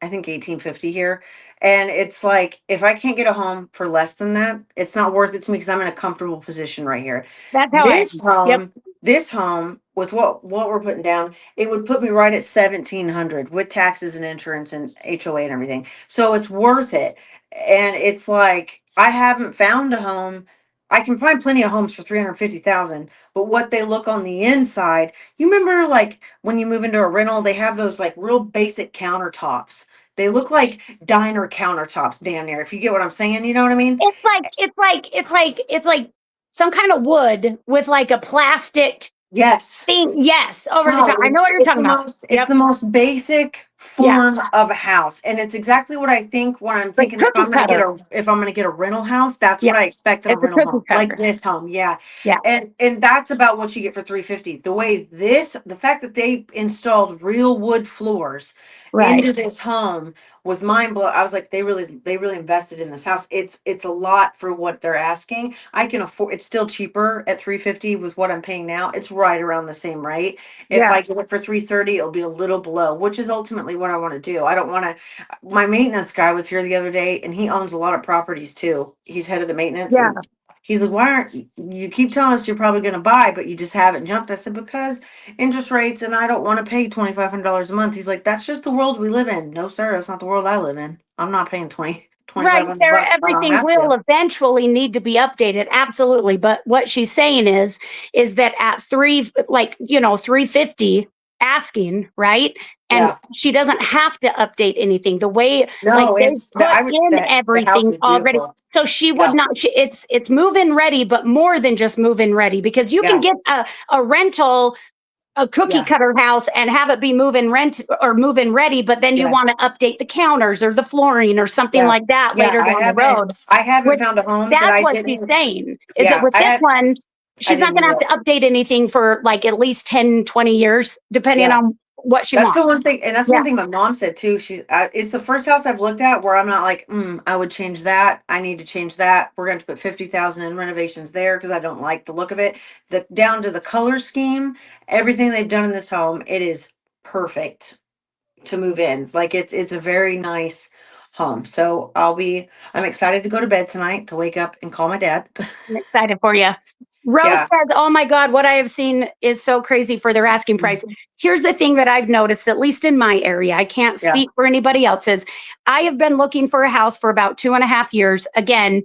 I think 1850 here. And it's like if I can't get a home for less than that, it's not worth it to me because I'm in a comfortable position right here. that's how I This am. Yep. home, this home with what we're putting down, it would put me right at 1700 with taxes and insurance and HOA and everything. So it's worth it. And it's like I haven't found a home. I can find plenty of homes for 350,000, but what they look on the inside, you remember like when you move into a rental, they have those like real basic countertops. They look like diner countertops down there. If you get what I'm saying, you know what I mean? It's like some kind of wood with like a plastic Yes. thing. Yes, over the top. No, I know it's what you're it's talking the about. most it's Yep. the most basic Yeah. form of a house, and it's exactly what I think when I'm Like thinking cookie cutter. if I'm gonna get a rental house, that's Yeah. what I expect in a It's a rental cookie home, like cutter. this home, yeah, Yeah. and that's about what you get for 350. The fact that they installed real wood floors Right. into this home was mind blowing. I was like, they really invested in this house. It's a lot for what they're asking. I can afford. It's still cheaper at 350 with what I'm paying now. It's right around the same, right? If Yeah. I get it for 330, it'll be a little below, which is ultimately what I want to do. I don't want to. My maintenance guy was here the other day, and he owns a lot of properties too. He's head of the maintenance, Yeah. and he's like, "Why aren't you keep telling us you're probably going to buy, but you just haven't jumped?" I said, "Because interest rates, and I don't want to pay $2,500 a month." He's like, "That's just the world we live in." No, sir, that's not the world I live in. I'm not paying 25 Right. hundred There, bucks if I don't everything have will to. eventually need to be updated. Absolutely. But what she's saying is that at like, 350 asking, right? And Yeah. she doesn't have to update anything. The way, like No, they it's put in the house everything is already. beautiful. So she would Yeah. not, it's move-in ready, but more than just move-in ready because you can Yeah. get a rental a cookie Yeah. cutter house and have it be move in rent or move in ready, but then you Yeah. want to update the counters or the flooring or something Yeah. like that Yeah. later down the road. I haven't With found a home that that's I what she's didn't. saying is that Yeah. with this one, I she's not didn't going to do have to it. update anything for like at least 10, 20 years, depending Yeah. on what she That's wants. the one thing, and that's Yeah. one thing my mom said too. It's the first house I've looked at where I'm not like, I would change that. I need to change that. We're going to put 50,000 in renovations there because I don't like the look of it. The down to the color scheme, everything they've done in this home, it is perfect to move in. Like it's a very nice home. So I'm excited to go to bed tonight to wake up and call my dad. I'm excited for you. Rose Yeah. says, "Oh my God, what I have seen is so crazy for their asking price." Mhm. Here's the thing that I've noticed, at least in my area, I can't Yeah. speak for anybody else's. I have been looking for a house for about 2.5 years. Again,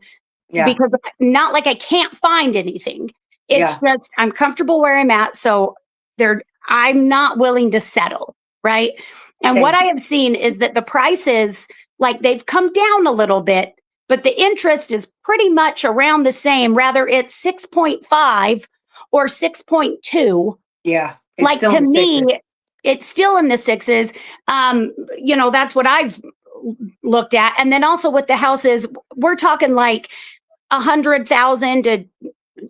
Yeah. because not like I can't find anything. It's Yeah. just I'm comfortable where I'm at. So there I'm not willing to settle, right? And what Same. I have seen is that the prices, like they've come down a little bit, but the interest is pretty much around the same. Rather, it's 6.5 or 6.2. Yeah. It's Like still to in the me, sixes. it's still in the sixes. That's what I've looked at. And then also with the houses, we're talking like 100,000 to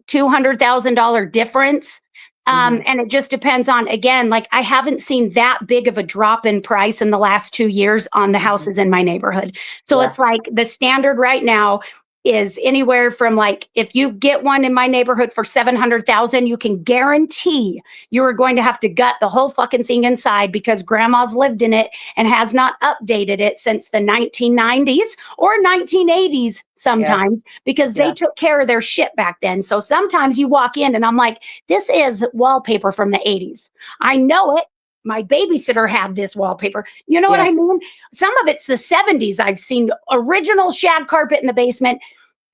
$200,000 difference. Hmm. And it just depends on, again, like I haven't seen that big of a drop in price in the last 2 years on the Hmm. houses in my neighborhood. So Yeah. it's like the standard right now is anywhere from like, if you get one in my neighborhood for 700,000, you can guarantee you are going to have to gut the whole fucking thing inside because grandma's lived in it and has not updated it since the 1990s or 1980s sometimes because they took care of their shit back then. So sometimes you walk in and I'm like, this is wallpaper from the 80s. I know it. My babysitter had this wallpaper. You know what I mean? Some of it's the 70s. I've seen original shag carpet in the basement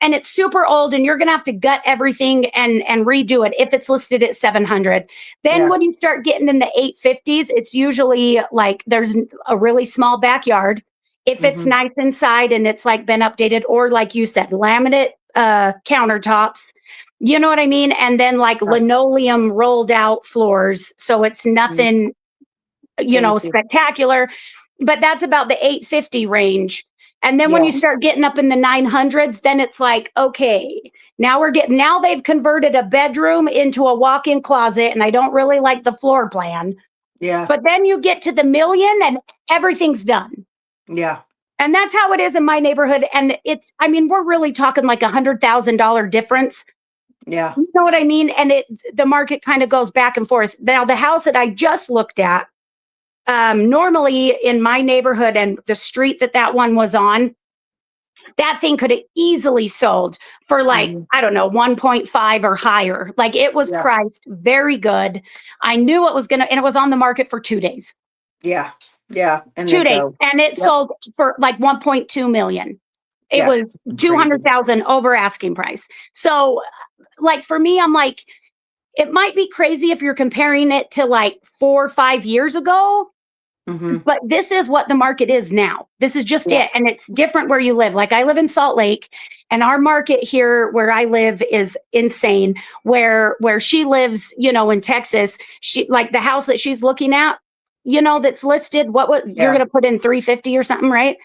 and it's super old and you're going to have to gut everything and redo it if it's listed at 700. Then when you start getting in the 850s, it's usually like there's a really small backyard. If it's nice inside and it's like been updated, or like you said, laminate countertops, you know what I mean? And then like linoleum rolled out floors. So it's nothing, you know, spectacular, but that's about the 850 range. And then when you start getting up in the 900s, then it's like, okay, now they've converted a bedroom into a walk-in closet and I don't really like the floor plan. Yeah. But then you get to the million and everything's done. Yeah. And that's how it is in my neighborhood. And it's, I mean, we're really talking like $100,000 difference. Yeah. You know what I mean? And the market kind of goes back and forth. Now, the house that I just looked at, normally in my neighborhood and the street that one was on, that thing could have easily sold for like, I don't know, 1.5 or higher. Like it was priced very good. I knew it was and it was on the market for 2 days. Yeah. Yeah. And 2 days. And it sold for like 1.2 million. It was 200,000 over asking price. So like for me, I'm like, it might be crazy if you're comparing it to like 4 or 5 years ago. But this is what the market is now. This is just it. And it's different where you live. Like I live in Salt Lake and our market here where I live is insane. Where she lives, you know, in Texas, she like the house that she's looking at, you know, that's listed, what you're going to put in 350 or something, right?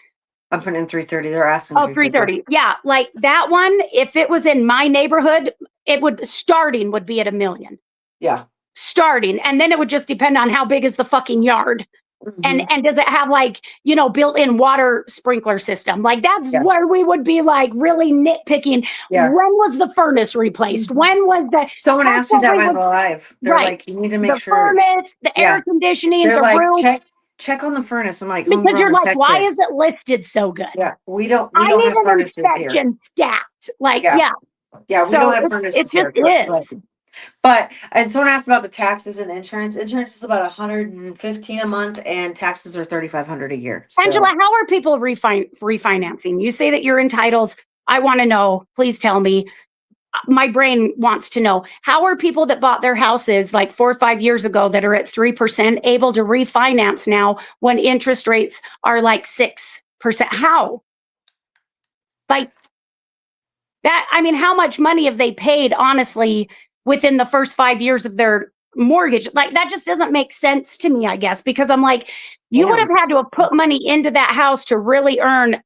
I'm putting in 330. They're asking 330. Yeah. Like that one, if it was in my neighborhood, starting would be at $1 million. Yeah. Starting. And then it would just depend on how big is the fucking yard. And does it have like, you know, built-in water sprinkler system? Like that's where we would be like really nitpicking. When was the furnace replaced? When was the someone asked me that in my live? They're like, you need to make sure the furnace, the air conditioning, they're the like, roof. Check on the furnace. I'm like, because you're like, why is it listed so good? Yeah, we don't have furnaces here. Stacked. Like, we don't have furnaces here. It just is. But and someone asked about the taxes and insurance. Insurance is about $115 a month, and taxes are $3,500 a year. So. Angela, how are people refinancing? You say that you're entitled. I want to know. Please tell me. My brain wants to know, how are people that bought their houses like 4 or 5 years ago that are at 3% able to refinance now when interest rates are like 6%? How? Like that, I mean, how much money have they paid, honestly, within the first 5 years of their mortgage? Like that just doesn't make sense to me, I guess, because I'm like, you would have had to have put money into that house to really earn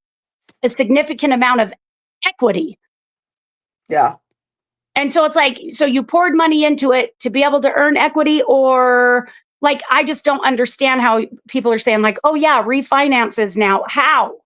a significant amount of equity. Yeah. And so it's like, so you poured money into it to be able to earn equity, or like, I just don't understand how people are saying like, oh yeah, refinances now. How?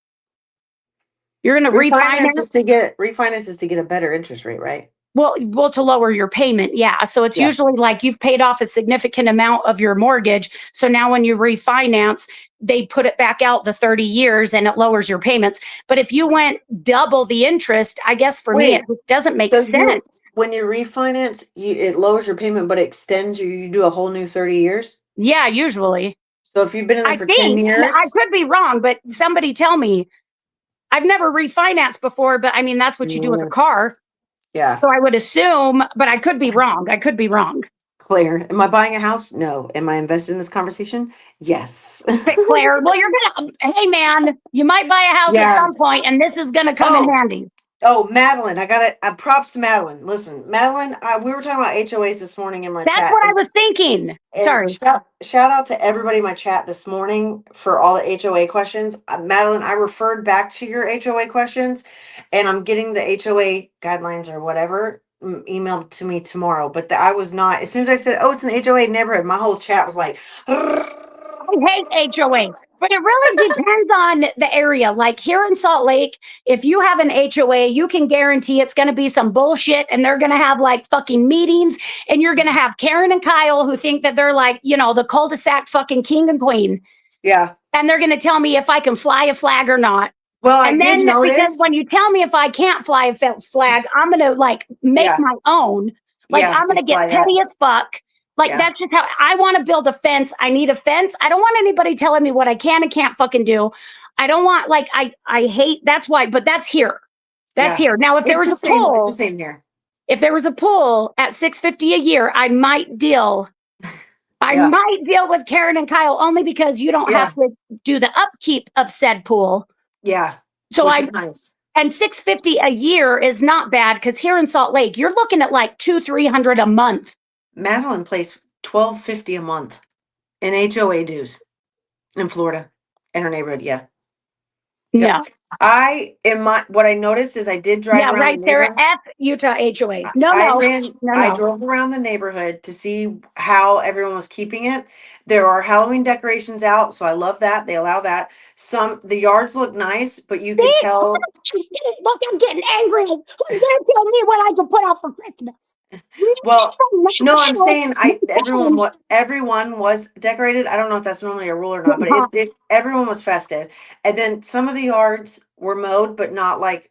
You're going to refinance is to get a better interest rate, right? Well, to lower your payment. Yeah. So it's usually like you've paid off a significant amount of your mortgage. So now when you refinance, they put it back out the 30 years and it lowers your payments. But if you went double the interest, I guess for me, it doesn't make sense. When you refinance, it lowers your payment, but it extends you do a whole new 30 years? Yeah, usually. So if you've been in there for 10 years. I could be wrong, but somebody tell me. I've never refinanced before, but I mean, that's what you do with a car. Yeah. So I would assume, but I could be wrong. Claire, am I buying a house? No. Am I invested in this conversation? Yes. Claire, well, hey man, you might buy a house at some point and this is going to come in handy. Oh, Madeline, I got it. Props to Madeline. Listen, Madeline, we were talking about HOAs this morning in my chat. That's what I was thinking. Sorry. Shout out to everybody in my chat this morning for all the HOA questions. Madeline, I referred back to your HOA questions, and I'm getting the HOA guidelines or whatever emailed to me tomorrow. But I was not. As soon as I said, "Oh, it's an HOA neighborhood," my whole chat was like, "I hate HOA." But it really depends on the area. Like here in Salt Lake, if you have an HOA, you can guarantee it's going to be some bullshit and they're going to have like fucking meetings and you're going to have Karen and Kyle who think that they're like, the cul-de-sac fucking king and queen. Yeah. And they're going to tell me if I can fly a flag or not. Well, I And did then because notice. when you tell me if I can't fly a flag, I'm going to like make Yeah. my own. Like Yeah. I'm going to It's get like that. petty as fuck. Like Yeah. that's just how I want to build a fence. I need a fence. I don't want anybody telling me what I can and can't fucking do. I don't want like I hate that's why, but that's here. That's Yeah. here. Now if there It's was the a same. It's the pool, same here. if there was a pool at $650 a year, I might deal. I Yeah. might deal with Karen and Kyle only because you don't Yeah. have to do the upkeep of said pool. Yeah. So Which I is nice. and $650 a year is not bad because here in Salt Lake, you're looking at like 200-300 a month. Madeline pays $12.50 a month in HOA dues in Florida, in her neighborhood. Yeah. Yep. No. What I noticed is I did drive Yeah, around right the there neighborhood. at Utah HOAs. No, I no, ran, no, I no. drove around the neighborhood to see how everyone was keeping it. There are Halloween decorations out, so I love that. They allow that. The yards look nice, but you could See? tell. Look, I'm getting angry. Who's going to tell me what I can put out for Christmas? Well, no, I'm saying everyone was decorated. I don't know if that's normally a rule or not, but everyone was festive. And then some of the yards were mowed, but not like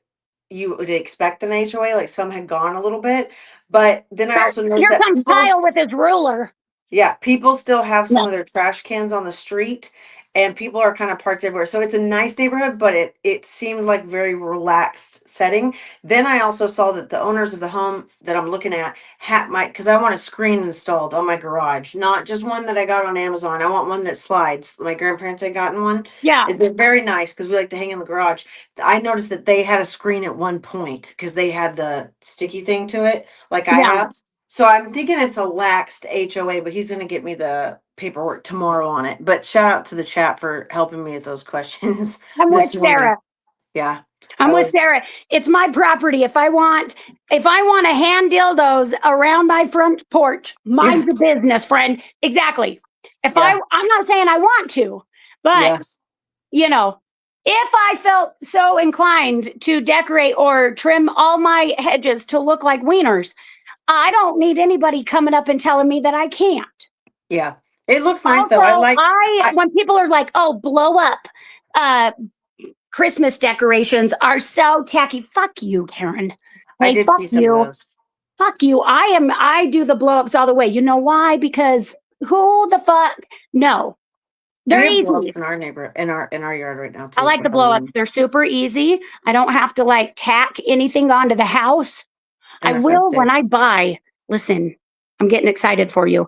you would expect an HOA. Like some had gone a little bit. But then I also noticed Here that comes Kyle with his ruler. yeah, people still have some No. of their trash cans on the street and people are kind of parked everywhere. So it's a nice neighborhood, but it seemed like very relaxed setting. Then I also saw that the owners of the home that I'm looking at had because I want a screen installed on my garage, not just one that I got on Amazon. I want one that slides. My grandparents had gotten one. Yeah. They're very nice because we like to hang in the garage. I noticed that they had a screen at one point because they had the sticky thing to it, like I Yeah. have. So I'm thinking it's a laxed HOA, but he's gonna get me the paperwork tomorrow on it. But shout out to the chat for helping me with those questions I'm with this morning. Sarah. Yeah. I'm with Sarah. It's my property. If I want to hand dildos around my front porch, mind your business, friend. Exactly. I'm not saying I want to, but if I felt so inclined to decorate or trim all my hedges to look like wieners, I don't need anybody coming up and telling me that I can't. Yeah. It looks nice though. Also, when people are like, "Oh, blow up Christmas decorations are so tacky." Fuck you, Karen. I Hey, did fuck see some of you. those. Fuck you. I do the blow ups all the way. You know why? Because who the fuck? No. They're We have easy. blow-ups in our in our yard right now I too like for the blow ups. Halloween. They're super easy. I don't have to like tack anything onto the house. I And our fence will day. when I buy. Listen, I'm getting excited for you.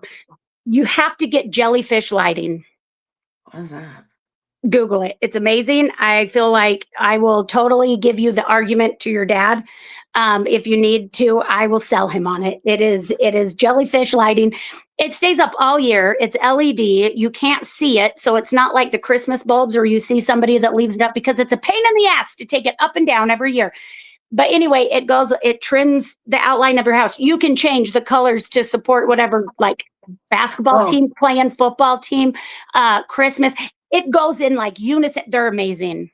You have to get jellyfish lighting. What is that? Google it. It's amazing. I feel like I will totally give you the argument to your dad. If you need to, I will sell him on it. It is jellyfish lighting. It stays up all year. It's LED. You can't see it, so it's not like the Christmas bulbs or you see somebody that leaves it up because it's a pain in the ass to take it up and down every year. But anyway, it trims the outline of your house. You can change the colors to support whatever, like basketball teams playing, football team, Christmas. It goes in like unison. They're amazing.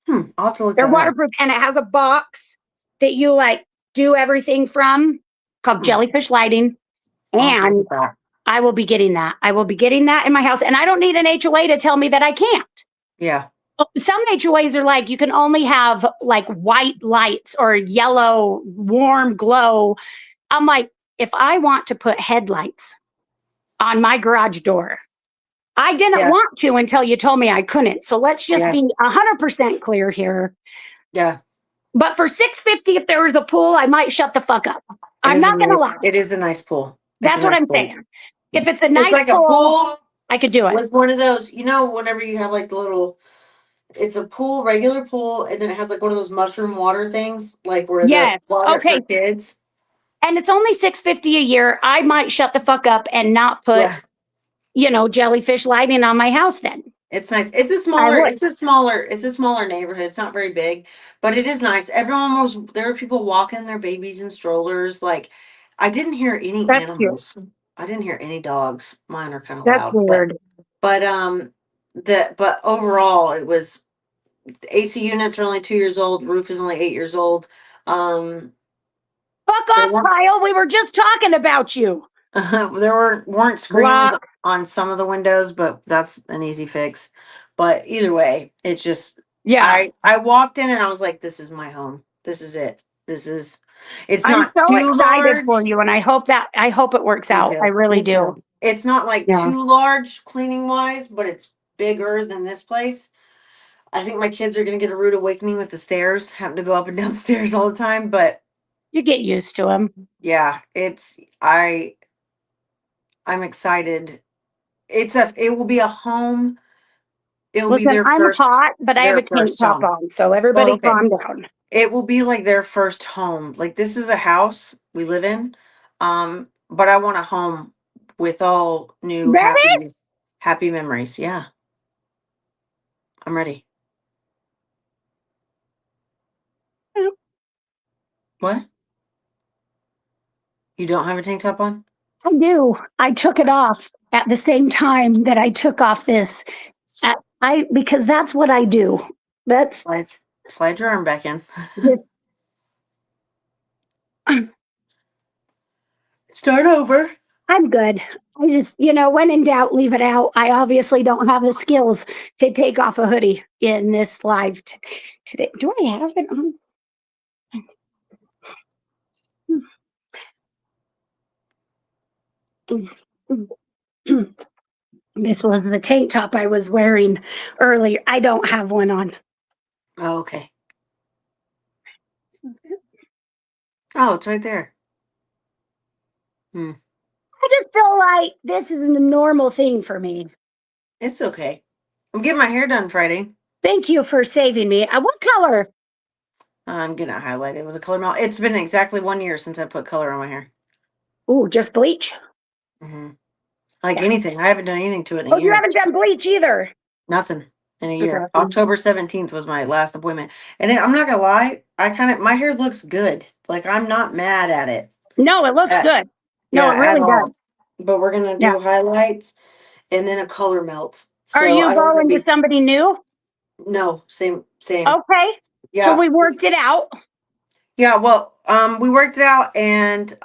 I'll have to look They're that up. waterproof and it has a box that you like do everything from called jellyfish lighting. And I will be getting that. I will be getting that in my house. And I don't need an HOA to tell me that I can't. Yeah. Some HOAs are like, you can only have like white lights or yellow, warm glow. I'm like, if I want to put headlights on my garage door, I didn't want to until you told me I couldn't. So let's just be 100% clear here. Yeah. But for $650, if there was a pool, I might shut the fuck up. I'm not going to lie. It is a nice pool. That's what I'm saying. If it's a nice like pool, a pool, I could do it. like one of those, whenever you have like the little, it's a pool, regular pool, and then it has like one of those mushroom water things, like where the water for kids. And it's only $650 a year. I might shut the fuck up and not put, jellyfish lighting on my house then. It's nice. It's a smaller neighborhood. It's not very big, but it is nice. There were people walking their babies in strollers. Like, I didn't hear any animals. I didn't hear any dogs. Mine are kind of loud. That's weird. But but overall, it was the AC units are only 2 years old. Roof is only 8 years old. Um, Fuck there off, weren't Kyle. We were just talking about you. weren't screens Block. on some of the windows, but that's an easy fix. But either way, it's just Yeah. I walked in and I was like, this is my home. This is it. This is it's I'm not so too excited for large. you, and I hope it works Me out. I too. really Me do. too. It's not like Yeah. too large cleaning wise, but it's bigger than this place. I think my kids are gonna get a rude awakening with the stairs, having to go up and down the stairs all the time. But You get used to him. yeah, I'm excited. It will be a home. It will be Listen, I'm hot, but I have their a tank first top home. on, so Oh, everybody okay. calm down. It will be like their first home. Like this is a house we live in. But I want a home with all new Ready? happy memories. Yeah, I'm ready. What? You don't have a tank top on? I do. I took it off at the same time that I took off this. I because that's what I do. That's Slide, slide your arm back in. just, Start over. I'm good. I just, when in doubt, leave it out. I obviously don't have the skills to take off a hoodie in this live today. Do I have it on? This was the tank top I was wearing earlier. I don't have one on. Oh, okay. Oh, it's right there. Hmm. I just feel like this is a normal thing for me. It's okay. I'm getting my hair done Friday. Thank you for saving me. What color? I'm gonna highlight it with a color melt. It's been exactly 1 year since I put color on my hair. Ooh, just bleach. Hmm. Like Yeah. anything, I haven't done anything to it in a Oh, you year. haven't done bleach either. Nothing in a That's year. awesome. October 17th was my last appointment, and I'm not gonna lie. My hair looks good. Like I'm not mad at it. No, it looks At, good. No, yeah, it at really does. all. But we're gonna Yeah. do highlights and then a color melt. Are So you I don't want to going to be somebody new? no same. Okay. So Yeah, we worked it out. yeah. Well, we worked it out, and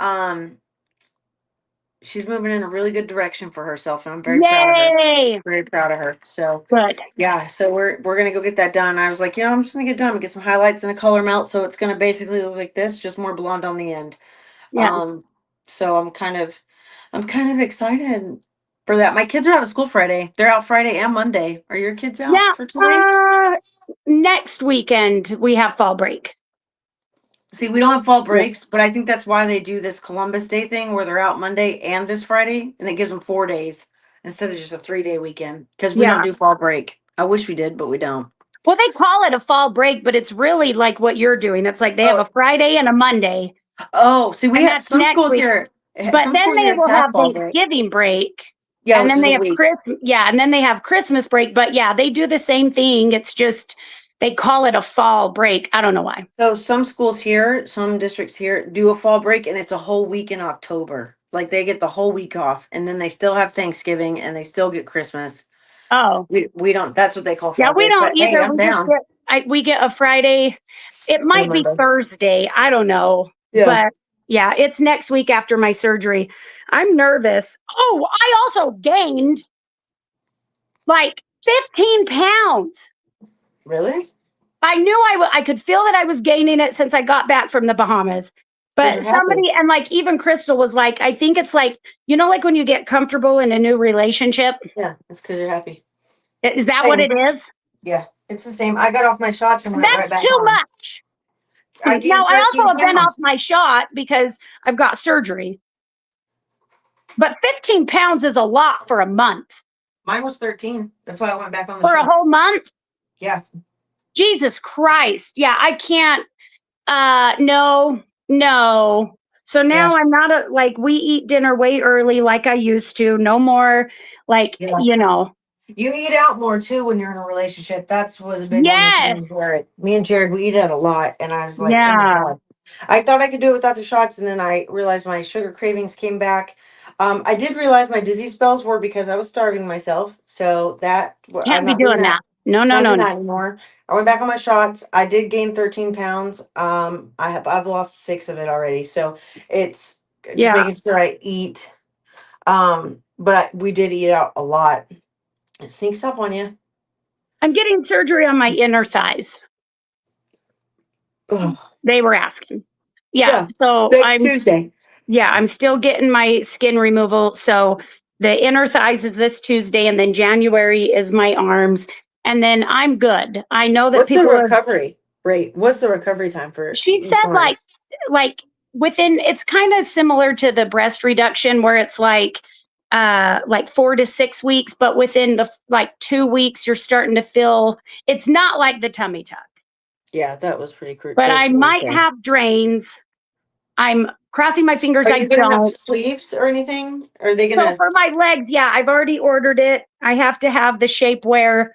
she's moving in a really good direction for herself, and I'm very proud of her. Yay. Very proud of her. So Good. yeah, so we're gonna go get that done. I was like, I'm just gonna get done and get some highlights and a color melt, so it's gonna basically look like this, just more blonde on the end. Yeah. Um, so I'm kind of excited for that. My kids are out of school Friday. They're out Friday and Monday. Are your kids out Yeah. for 2 days? Next weekend we have fall break. See, we don't have fall Yeah. breaks, but I think that's why they do this Columbus Day thing where they're out Monday and this Friday, and it gives them 4 days instead of just a 3-day weekend. Because we don't Yeah. do fall break. I wish we did, but we don't. Well, they call it a fall break, but it's really like what you're doing. It's like they have Oh, a Friday and a Monday, see, we and have that's next week. But some then schools they here will have have fall break. Thanksgiving break, Yeah, and which then is they a have week. and then they have Christmas break. But yeah, they do the same thing. It's just they call it a fall break. I don't know why. So some schools here, some districts here do a fall break and it's a whole week in October. Like they get the whole week off and then they still have Thanksgiving and they still get Christmas. Oh, We don't that's what they call yeah, fall we break. don't But hey, either. I'm We just down. we get a Friday. It And a might be Monday. Thursday. I don't know, Yeah. but yeah, it's next week after my surgery. I'm nervous. Oh, I also gained like 15 pounds. Really? I knew I could feel that I was gaining it since I got back from the Bahamas. Because you're But happy. somebody, and like even Crystal was like, I think it's like, like when you get comfortable in a new relationship. Yeah, it's because you're happy. Is that what Same. it is? Yeah. It's the same. I got off my shots and went right That's back too on. much. I Now, gained I also 13 have been off pounds. my shot because I've got surgery. But 15 pounds is a lot for a month. Mine was 13. That's why I went back on the For a shot. whole month? Yeah. Jesus Christ. Yeah, I can't. No, no. So Yeah. now I'm not like we eat dinner way early like I used to. No more like, Yeah. You eat out more too when you're in a relationship. That's was a big one with me and Yes. Jared. Me and Jared, we eat out a lot, and I was like, oh my Yeah. god. I thought I could do it without the shots, and then I realized my sugar cravings came back. I did realize my dizzy spells were because I was starving myself. So I'm Can't be not doing doing that. that. No, no, Not no, doing no. that anymore. I went back on my shots. I did gain 13 pounds. I've lost 6 of it already. So it's just Yeah. making sure I eat. But we did eat out a lot. It sneaks up on you. I'm getting surgery on my inner thighs. Ugh. They were asking. Yeah. Yeah. So Next Tuesday. I'm still getting my skin removal. So the inner thighs is this Tuesday, and then January is my arms. And then I'm good. I know that What's the people have, recovery rate? What's the recovery time for she each said arm? like within, it's kind of similar to the breast reduction where it's like 4 to 6 weeks, but within the like 2 weeks, you're starting to feel, it's not like the tummy tuck, Yeah, that was pretty crude. but That's I really might good. have drains. I'm crossing my fingers Are I you gonna have don't. sleeves or anything? Are they So gonna? for my legs, yeah, I've already ordered it. I have to have the shapewear.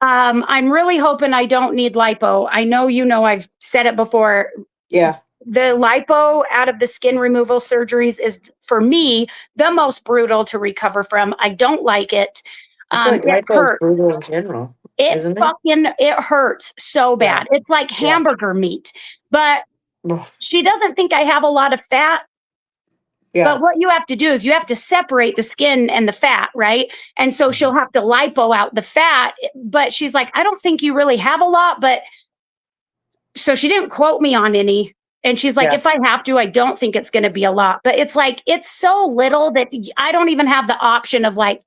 I'm really hoping I don't need lipo. I know I've said it before. Yeah, The lipo out of the skin removal surgeries is for me the most brutal to recover from. I don't like it. I feel like It lipo is hurts. brutal in general, isn't it? It hurts so Yeah, bad. It's like yeah. hamburger meat. But Ugh. she doesn't think I have a lot of fat. But Yeah, what you have to do is you have to separate the skin and the fat, right? And so she'll have to lipo out the fat. But she's like, I don't think you really have a lot. But so she didn't quote me on any. And she's like, yeah, if I have to, I don't think it's going to be a lot. But it's like, it's so little that I don't even have the option of like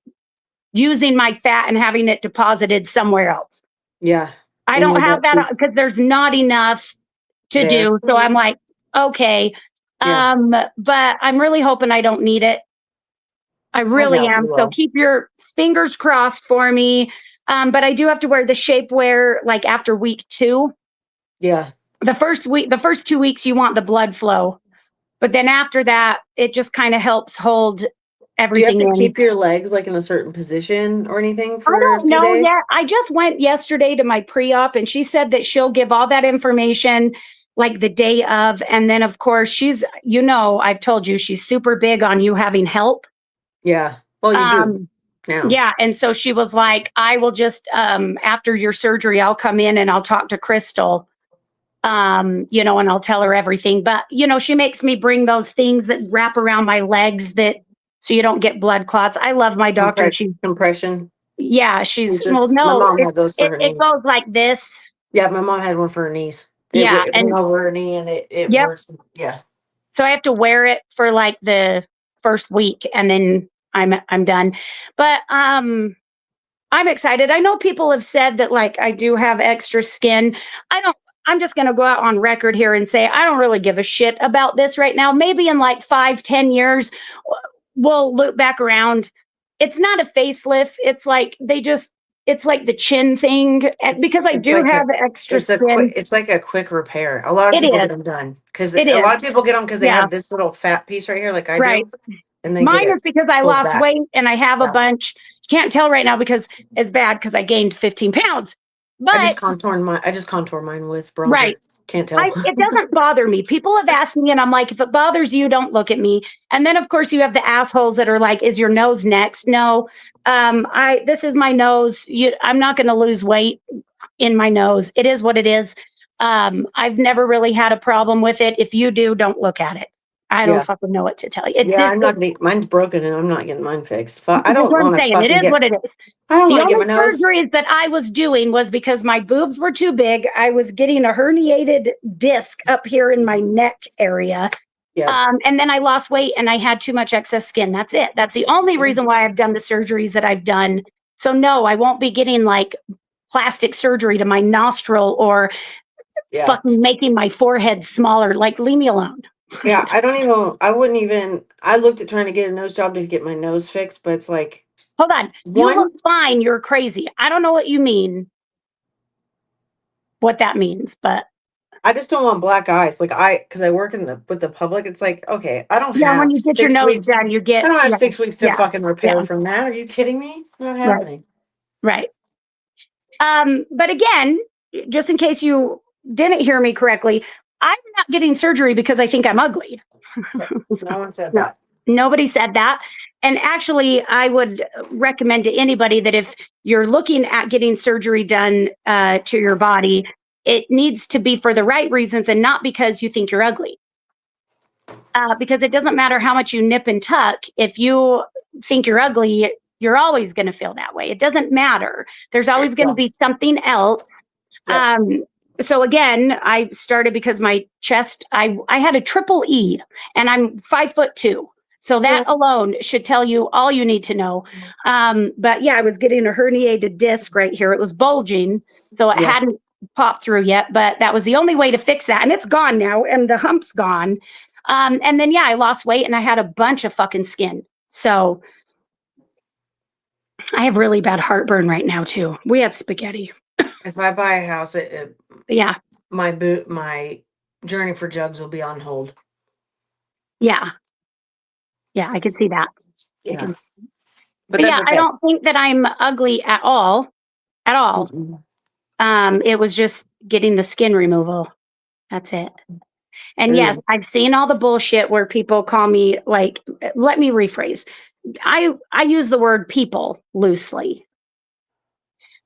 using my fat and having it deposited somewhere else. yeah. I In don't your have butt that cheeks because there's not enough to there. do. So I'm like, okay. Yeah, But I'm really hoping I don't need it. I I really doubt am. you So will. keep your fingers crossed for me. But I do have to wear the shapewear like after week 2. Yeah. The first 2 weeks, you want the blood flow. But then after that, it just kind of helps hold Do you have everything to in. keep your legs like in a certain position or anything I for a don't few know days? yet. I just went yesterday to my pre-op and she said that she'll give all that information like the day of. And then, of course, I've told you she's super big on you having help. Yeah. Well, you do Um, now. yeah. And so she was like, I will just, after your surgery, I'll come in and I'll talk to Crystal, and I'll tell her everything. But, she makes me bring those things that wrap around my legs so you don't get blood clots. I love my doctor. Compression. Yeah, well, My no, mom had those for her it knees. goes like this. Yeah, my mom had one for her knees. Yeah, It went and over her knee and it yep. works. Yeah. So I have to wear it for like the first week and then I'm done. But I'm excited. I know people have said that like I do have extra skin. I don't I'm just going to go out on record here and say I don't really give a shit about this right now. Maybe in like 5-10 years we'll look back around. It's not a facelift. It's like the chin thing because I It's do like have extra skin. it's like a quick repair. A lot of It people get is. them done because It a is. lot of people get them because they Yeah, have this little fat piece right here, like I right. do, and they get Mine is it because I pulled lost back. weight and I have a Yeah. bunch. Can't tell right now because it's bad because I gained 15 pounds. But I just contour mine with bronzer. right. Can't tell. It doesn't bother me. People have asked me, and I'm like, if it bothers you, don't look at me. And then, of course, you have the assholes that are like, "Is your nose next?" No, this is my nose. I'm not going to lose weight in my nose. It is what it is. I've never really had a problem with it. If you do, don't look at it. I don't Yeah. fucking know what to tell you. Yeah, I'm not gonna mine's broken and I'm not getting mine fixed. I That's don't what I'm want to saying. It fucking is get what it is. I don't The want to get only my nose. surgeries that I was doing was because my boobs were too big. I was getting a herniated disc up here in my neck area. Yeah. And then I lost weight and I had too much excess skin. That's it. That's the only reason why I've done the surgeries that I've done. So no, I won't be getting like plastic surgery to my nostril or Yeah. fucking making my forehead smaller. Like, leave me alone. Yeah, I wouldn't even I looked at trying to get a nose job to get my nose fixed, but it's like Hold on. You look one fine. You're crazy. I don't know what you mean, what that means, but I just don't want black eyes. Like because I work in the with the public, it's like, okay, yeah, when you get your nose done, you I get, don't have yeah, 6 weeks to yeah, fucking yeah, repair from that. Are you kidding me? Not right, happening. right. But again, just in case you didn't hear me correctly, I'm not getting surgery because I think I'm ugly. No one said No, that. Nobody said that. And actually, I would recommend to anybody that if you're looking at getting surgery done to your body, it needs to be for the right reasons and not because you think you're ugly. Because it doesn't matter how much you nip and tuck. If you think you're ugly, you're always going to feel that way. It doesn't matter. There's always going to Yeah. be something else. Yep. So again, I started because my chest, I had a triple E and I'm 5'2". So that Yeah. alone should tell you all you need to know. But yeah, I was getting a herniated disc right here. It was bulging. So it Yeah. hadn't popped through yet, but that was the only way to fix that. And it's gone now and the hump's gone. And then, yeah, I lost weight and I had a bunch of fucking skin. So I have really bad heartburn right now too. We had spaghetti. If I buy a house, Yeah. my journey for jugs will be on hold. Yeah. Yeah. I can see that. I Yeah. can. But But that's yeah, I okay. don't think that I'm ugly at all. At all. Mm-mm. It was just getting the skin removal. That's it. And Ugh. yes, I've seen all the bullshit where people call me like, let me rephrase. I use the word people loosely.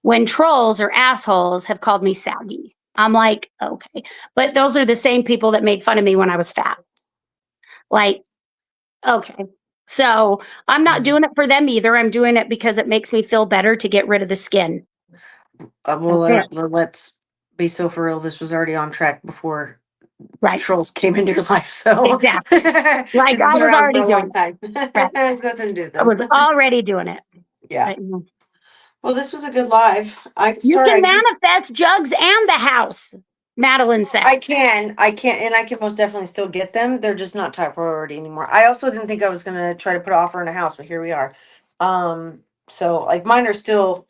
When trolls or assholes have called me saggy, I'm like, okay. But those are the same people that made fun of me when I was fat. Like, okay. So I'm not doing it for them either. I'm doing it because it makes me feel better to get rid of the skin. That's it. Let's be so for real. This was already on track before Right. trolls came into your life, so Exactly. this Like has I been was around for already a long doing it. time. Right. Has nothing to do with I them. was already doing it. Yeah. Right. Well, this was a good live. I You sorry, can manifest jugs and the house, Madeline says. I can, and I can most definitely still get them. They're just not top priority anymore. I also didn't think I was gonna try to put an offer in a house, but here we are. So like mine are still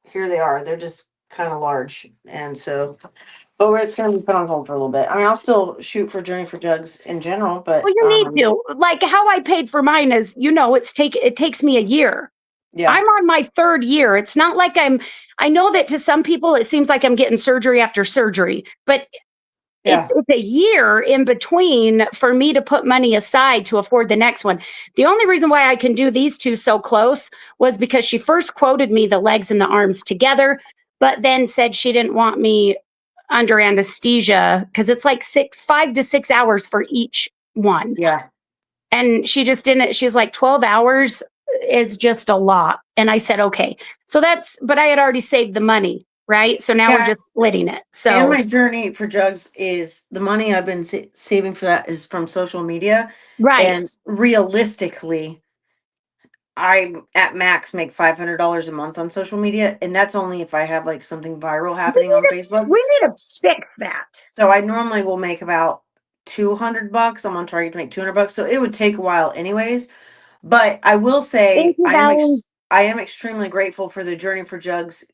here. They are. They're just kind of large, and so but it's gonna be put on hold for a little bit. I mean, I'll still shoot for Journey for Jugs in general, Well, but you need to. Like how I paid for mine is, it takes me a year. yeah, I'm on my third year. It's not like I know that to some people it seems like I'm getting surgery after surgery, but yeah, it's a year in between for me to put money aside to afford the next one. The only reason why I can do these two so close was because she first quoted me the legs and the arms together, but then said she didn't want me under anesthesia because it's like 5 to 6 hours for each one. yeah. And she just didn't, she's like 12 hours is just a lot. And I said, okay. But I had already saved the money, right? So now we're Yeah, just splitting it. and So, my journey for jugs is the money I've been saving for that is from social media. right. And realistically, I at max make $500 a month on social media, and that's only if I have like something viral We happening need on to, Facebook. we need to fix that. So I normally will make about $200. I'm on target to make $200, so it would take a while anyways. But I will Thank say you, Valerie. I am extremely grateful for the Journey for Jugs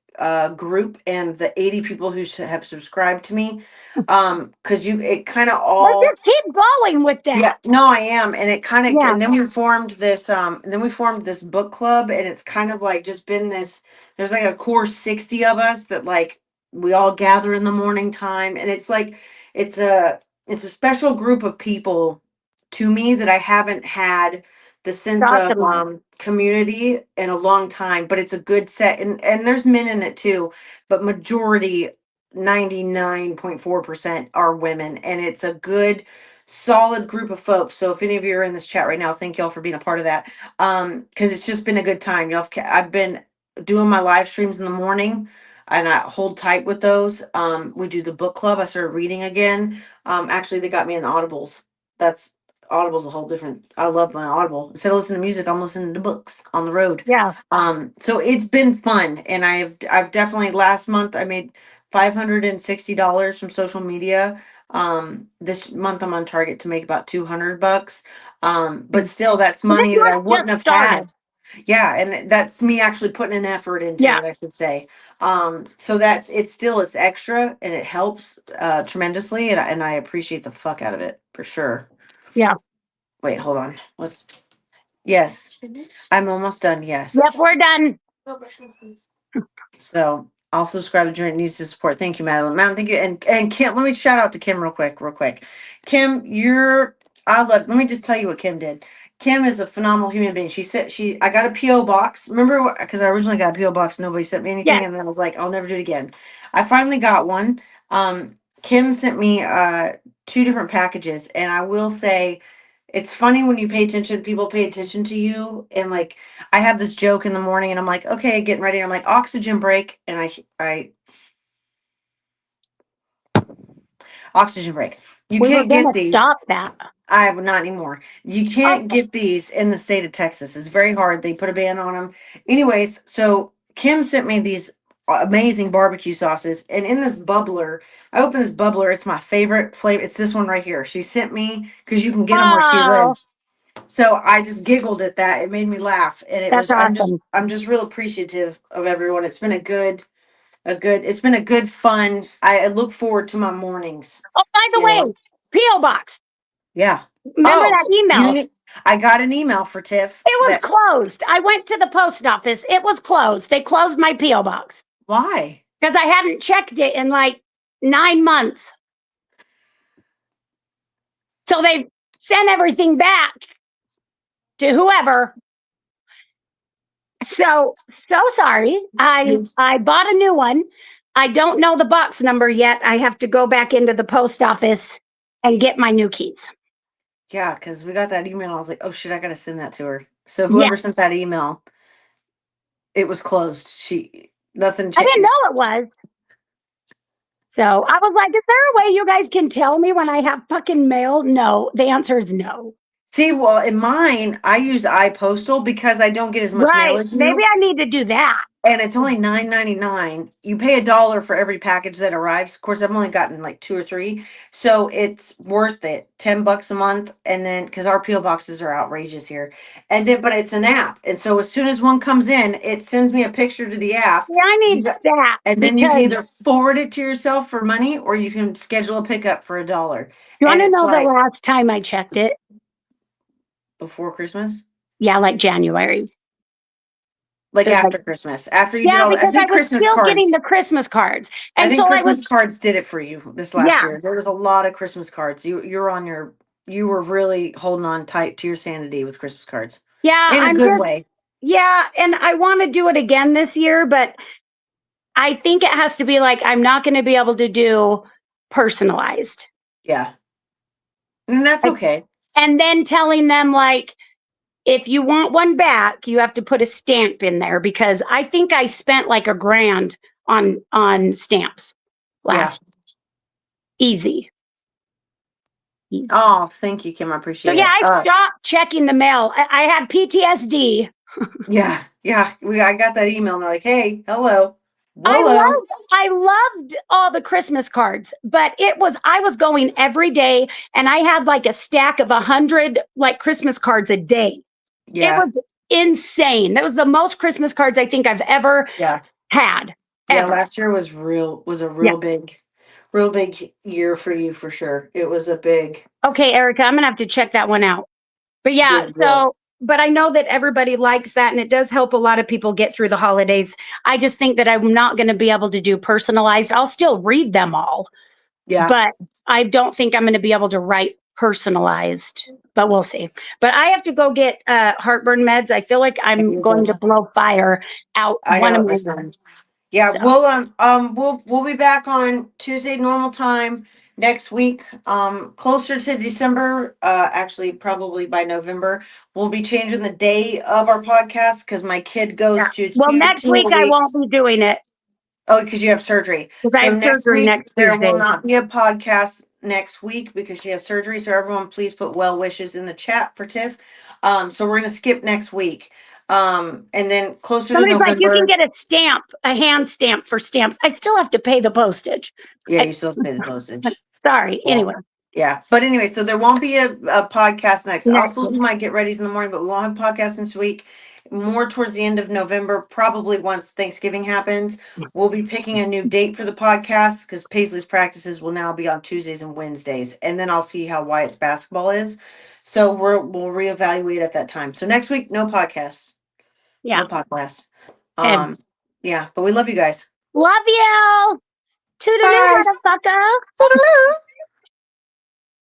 group and the 80 people who have subscribed to me. Because you it kind of Let's all just keep going with yeah, that. no, I am. And it kind of Yeah. and then we formed this and then we formed this book club, and it's kind of like just been this there's like a core 60 of us that like we all gather in the morning time, and it's like it's a it's a special group of people to me that I haven't had the sense of Awesome. community in a long time, but it's a good set, and there's men in it too, but majority 99.4% are women, and it's a good solid group of folks. So if any of you are in this chat right now, thank y'all for being a part of that. Because it's just been a good time. I've been doing my live streams in the morning, and I hold tight with those. We do the book club. I started reading again. Actually, they got me in Audibles. That's Audible's a whole different. I love my Audible. Instead of listening to music, I'm listening to books on the road. Yeah. So it's been fun, and I've definitely last month I made $560 from social media. This month I'm on target to make about $200. But And still that's then money that I yours wouldn't just have started. had. Yeah, and that's me actually putting an effort into Yeah. it, I should say. So it's extra, and it helps tremendously, and I appreciate the fuck out of it for sure. Yeah. Wait, hold on. Yes. I'm almost done, Yep. yes. We're done. So I'll subscribe to Journey Needs to Support. Thank you, Madeline. Madeline, thank you. And Kim, let me shout out to Kim real quick. Kim, I love let me just tell you what Kim did. Kim is a phenomenal human being. She said I got a PO box. Remember, because I originally got a PO box, nobody sent me anything, Yes. and then I was like, I'll never do it again. I finally got one. Kim sent me two different packages, and I will say, it's funny when you pay attention. People pay attention to you, and like I have this joke in the morning, and I'm like, okay, getting ready. And I'm like, oxygen break, and I oxygen break. You We were can't going get to these. stop that. I would not anymore. You can't Oh, get these in the state of Texas. It's very hard. They put a ban on them. Anyways, so Kim sent me these amazing barbecue sauces, and in this bubbler, I opened this bubbler. It's my favorite flavor. It's this one right here. She sent me because you can get them where she oh, lives. So I just giggled at that. It made me laugh, and it that's was. awesome. I'm just real appreciative of everyone. It's been it's been a good fun. I look forward to my mornings. Oh, by the You know. way, P.O. Box. Yeah. Remember Oh, that email? I got an email for Tiff It was that closed. I went to the post office. It was closed. They closed my P.O. Box why? because I hadn't checked it in like 9 months. So they sent everything back to whoever. So sorry. I bought a new one. I don't know the box number yet. I have to go back into the post office and get my new keys. Yeah, because we got that email. I was like, oh shit, I gotta send that to her. So Yeah, whoever sent that email, it was closed. She nothing I didn't changed. know it was. So I was like, is there a way you guys can tell me when I have fucking mail? No. The answer is no. See, well, in mine, I use iPostal because I don't get as much mail Right. as Maybe you. I need to do that. And it's only $9.99. You pay $1 for every package that arrives. Of course, I've only gotten like 2 or 3, so it's worth it. $10 a month, and then because our PO boxes are outrageous here, and then but it's an app, and so as soon as one comes in, it sends me a picture to the app. Yeah, I You need got, that and then you can because either forward it to yourself for money, or you can schedule a pickup for $1. you want And to it's know the like last time I checked it? before Christmas, Yeah, like January. like It was like, after Christmas, after you did yeah, all. I because I think was Christmas still getting cards. the Christmas cards. I And think so I was, Christmas cards did it for you this last yeah, year. There was a lot of Christmas cards. You're on your you were really holding on tight to your sanity with Christmas cards. yeah, In a I'm good just, way. yeah. And I want to do it again this year, but I think it has to be like, I'm not going to be able to do personalized. Yeah. And that's Like, okay. and then telling them, like, if you want one back, you have to put a stamp in there because I think I spent like $1,000 on stamps Yeah. last. Easy. Easy. Oh, thank you, Kim. I So appreciate yeah, it. I stopped checking the mail. I had PTSD. Yeah. Yeah. I got that email and they're like, hey, hello. I Hello. loved I loved all the Christmas cards, but I was going every day and I had like a stack of 100 like Christmas cards a day. It Yeah. was insane. That was the most Christmas cards I think I've ever Yeah. had. Yeah. Ever. Last year was a Yeah. real big year for you for sure. It was a big Okay, Erica, I'm gonna have to check that one out. But yeah, big deal. but I know that everybody likes that and it does help a lot of people get through the holidays. I just think that I'm not going to be able to do personalized. I'll still read them all, Yeah. but I don't think I'm going to be able to write personalized, but we'll see. But I have to go get heartburn meds. I feel like I'm You're going good. to blow fire out I one know of what my you're saying. Yeah, so we'll be back on Tuesday normal time next week. Closer to December, actually probably by November, we'll be changing the day of our podcast because my kid yeah. goes to Well, next 2 week I won't weeks. be doing it Oh, because you have surgery. because I So have next surgery week next there will Tuesday. not be a podcast next week because she has surgery. So everyone please put well wishes in the chat for Tiff. So we're gonna skip next week. And then closer to Somebody's like, you can November. get a stamp, a hand stamp for stamps. I still have to pay the postage. Yeah, I, you still have to pay the postage. sorry. Yeah. Anyway, Yeah. But anyway, so there won't be a podcast next. I'll next still week. do my get readies in the morning, but we won't have podcasts this week. More towards the end of November, probably once Thanksgiving happens. We'll be picking a new date for the podcast because Paisley's practices will now be on Tuesdays and Wednesdays. And then I'll see how Wyatt's basketball is. So we'll reevaluate at that time. So next week, no podcasts. Yeah. No podcasts. Okay. Yeah, but we love you guys. Love you. Toodaloo, Bye. motherfucker. Toodaloo.